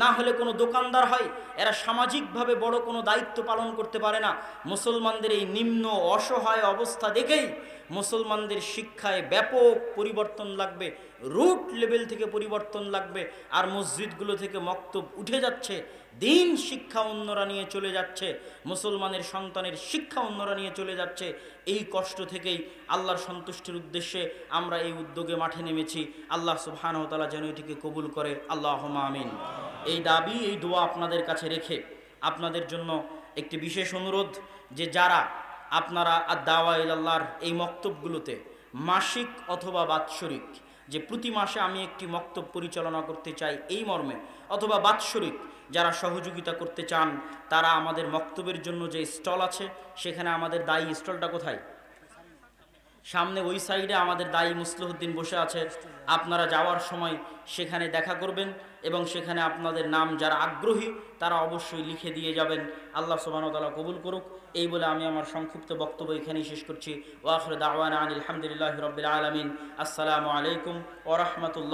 A: না হলে কোনো দোকানদার হয়। এরা সামাজিকভাবে বড় কোনো দায়িত্ব পালন করতে পারে না। মুসলমানদের এই নিম্ন অসহায় অবস্থা দেখেই মুসলমানদের শিক্ষায় ব্যাপক পরিবর্তন লাগবে, রুট লেভেল থেকে পরিবর্তন লাগবে। আর মসজিদগুলো থেকে মক্তব উঠে যাচ্ছে, দিন শিক্ষা অন্যরা নিয়ে চলে যাচ্ছে, মুসলমানের সন্তানের শিক্ষা অন্যরা নিয়ে চলে যাচ্ছে। এই কষ্ট থেকেই আল্লাহর সন্তুষ্টির উদ্দেশ্যে আমরা এই উদ্যোগে মাঠে নেমেছি। আল্লাহ সুবহানাহু ওয়া তাআলা যেন এটিকে কবুল করে, আল্লাহুম্মা আমিন। এই দাবি, এই দোয়া আপনাদের কাছে রেখে আপনাদের জন্য একটি বিশেষ অনুরোধ, যে যারা আপনারা দাওয়া ইলাল্লাহর এই মক্তবগুলোতে মাসিক অথবা বাৎসরিক, যে প্রতি মাসে আমি একটি মক্তব পরিচালনা করতে চাই এই মর্মে, অথবা বাৎসরিক যারা সহযোগিতা করতে চান, তারা আমাদের মক্তবের জন্য যে স্টল আছে সেখানে, আমাদের দায়ী স্টলটা কোথায়? সামনে ওই সাইডে আমাদের দায়ী মুসলিহুদ্দিন বসে আছে। আপনারা যাওয়ার সময় সেখানে দেখা করবেন এবং সেখানে আপনাদের নাম যারা আগ্রহী তারা অবশ্যই লিখে দিয়ে যাবেন। আল্লাহ সুবহানাহু ওয়া তাআলা কবুল করুক। এই বলে আমি আমার সংক্ষিপ্ত বক্তব্য এখানেই শেষ করছি। ওয়া আখিরু দাওয়ানা আনিল হামদুলিল্লাহি রাব্বিল আলামিন। আসসালামু আলাইকুম ওয়া রাহমাতুল্লাহ।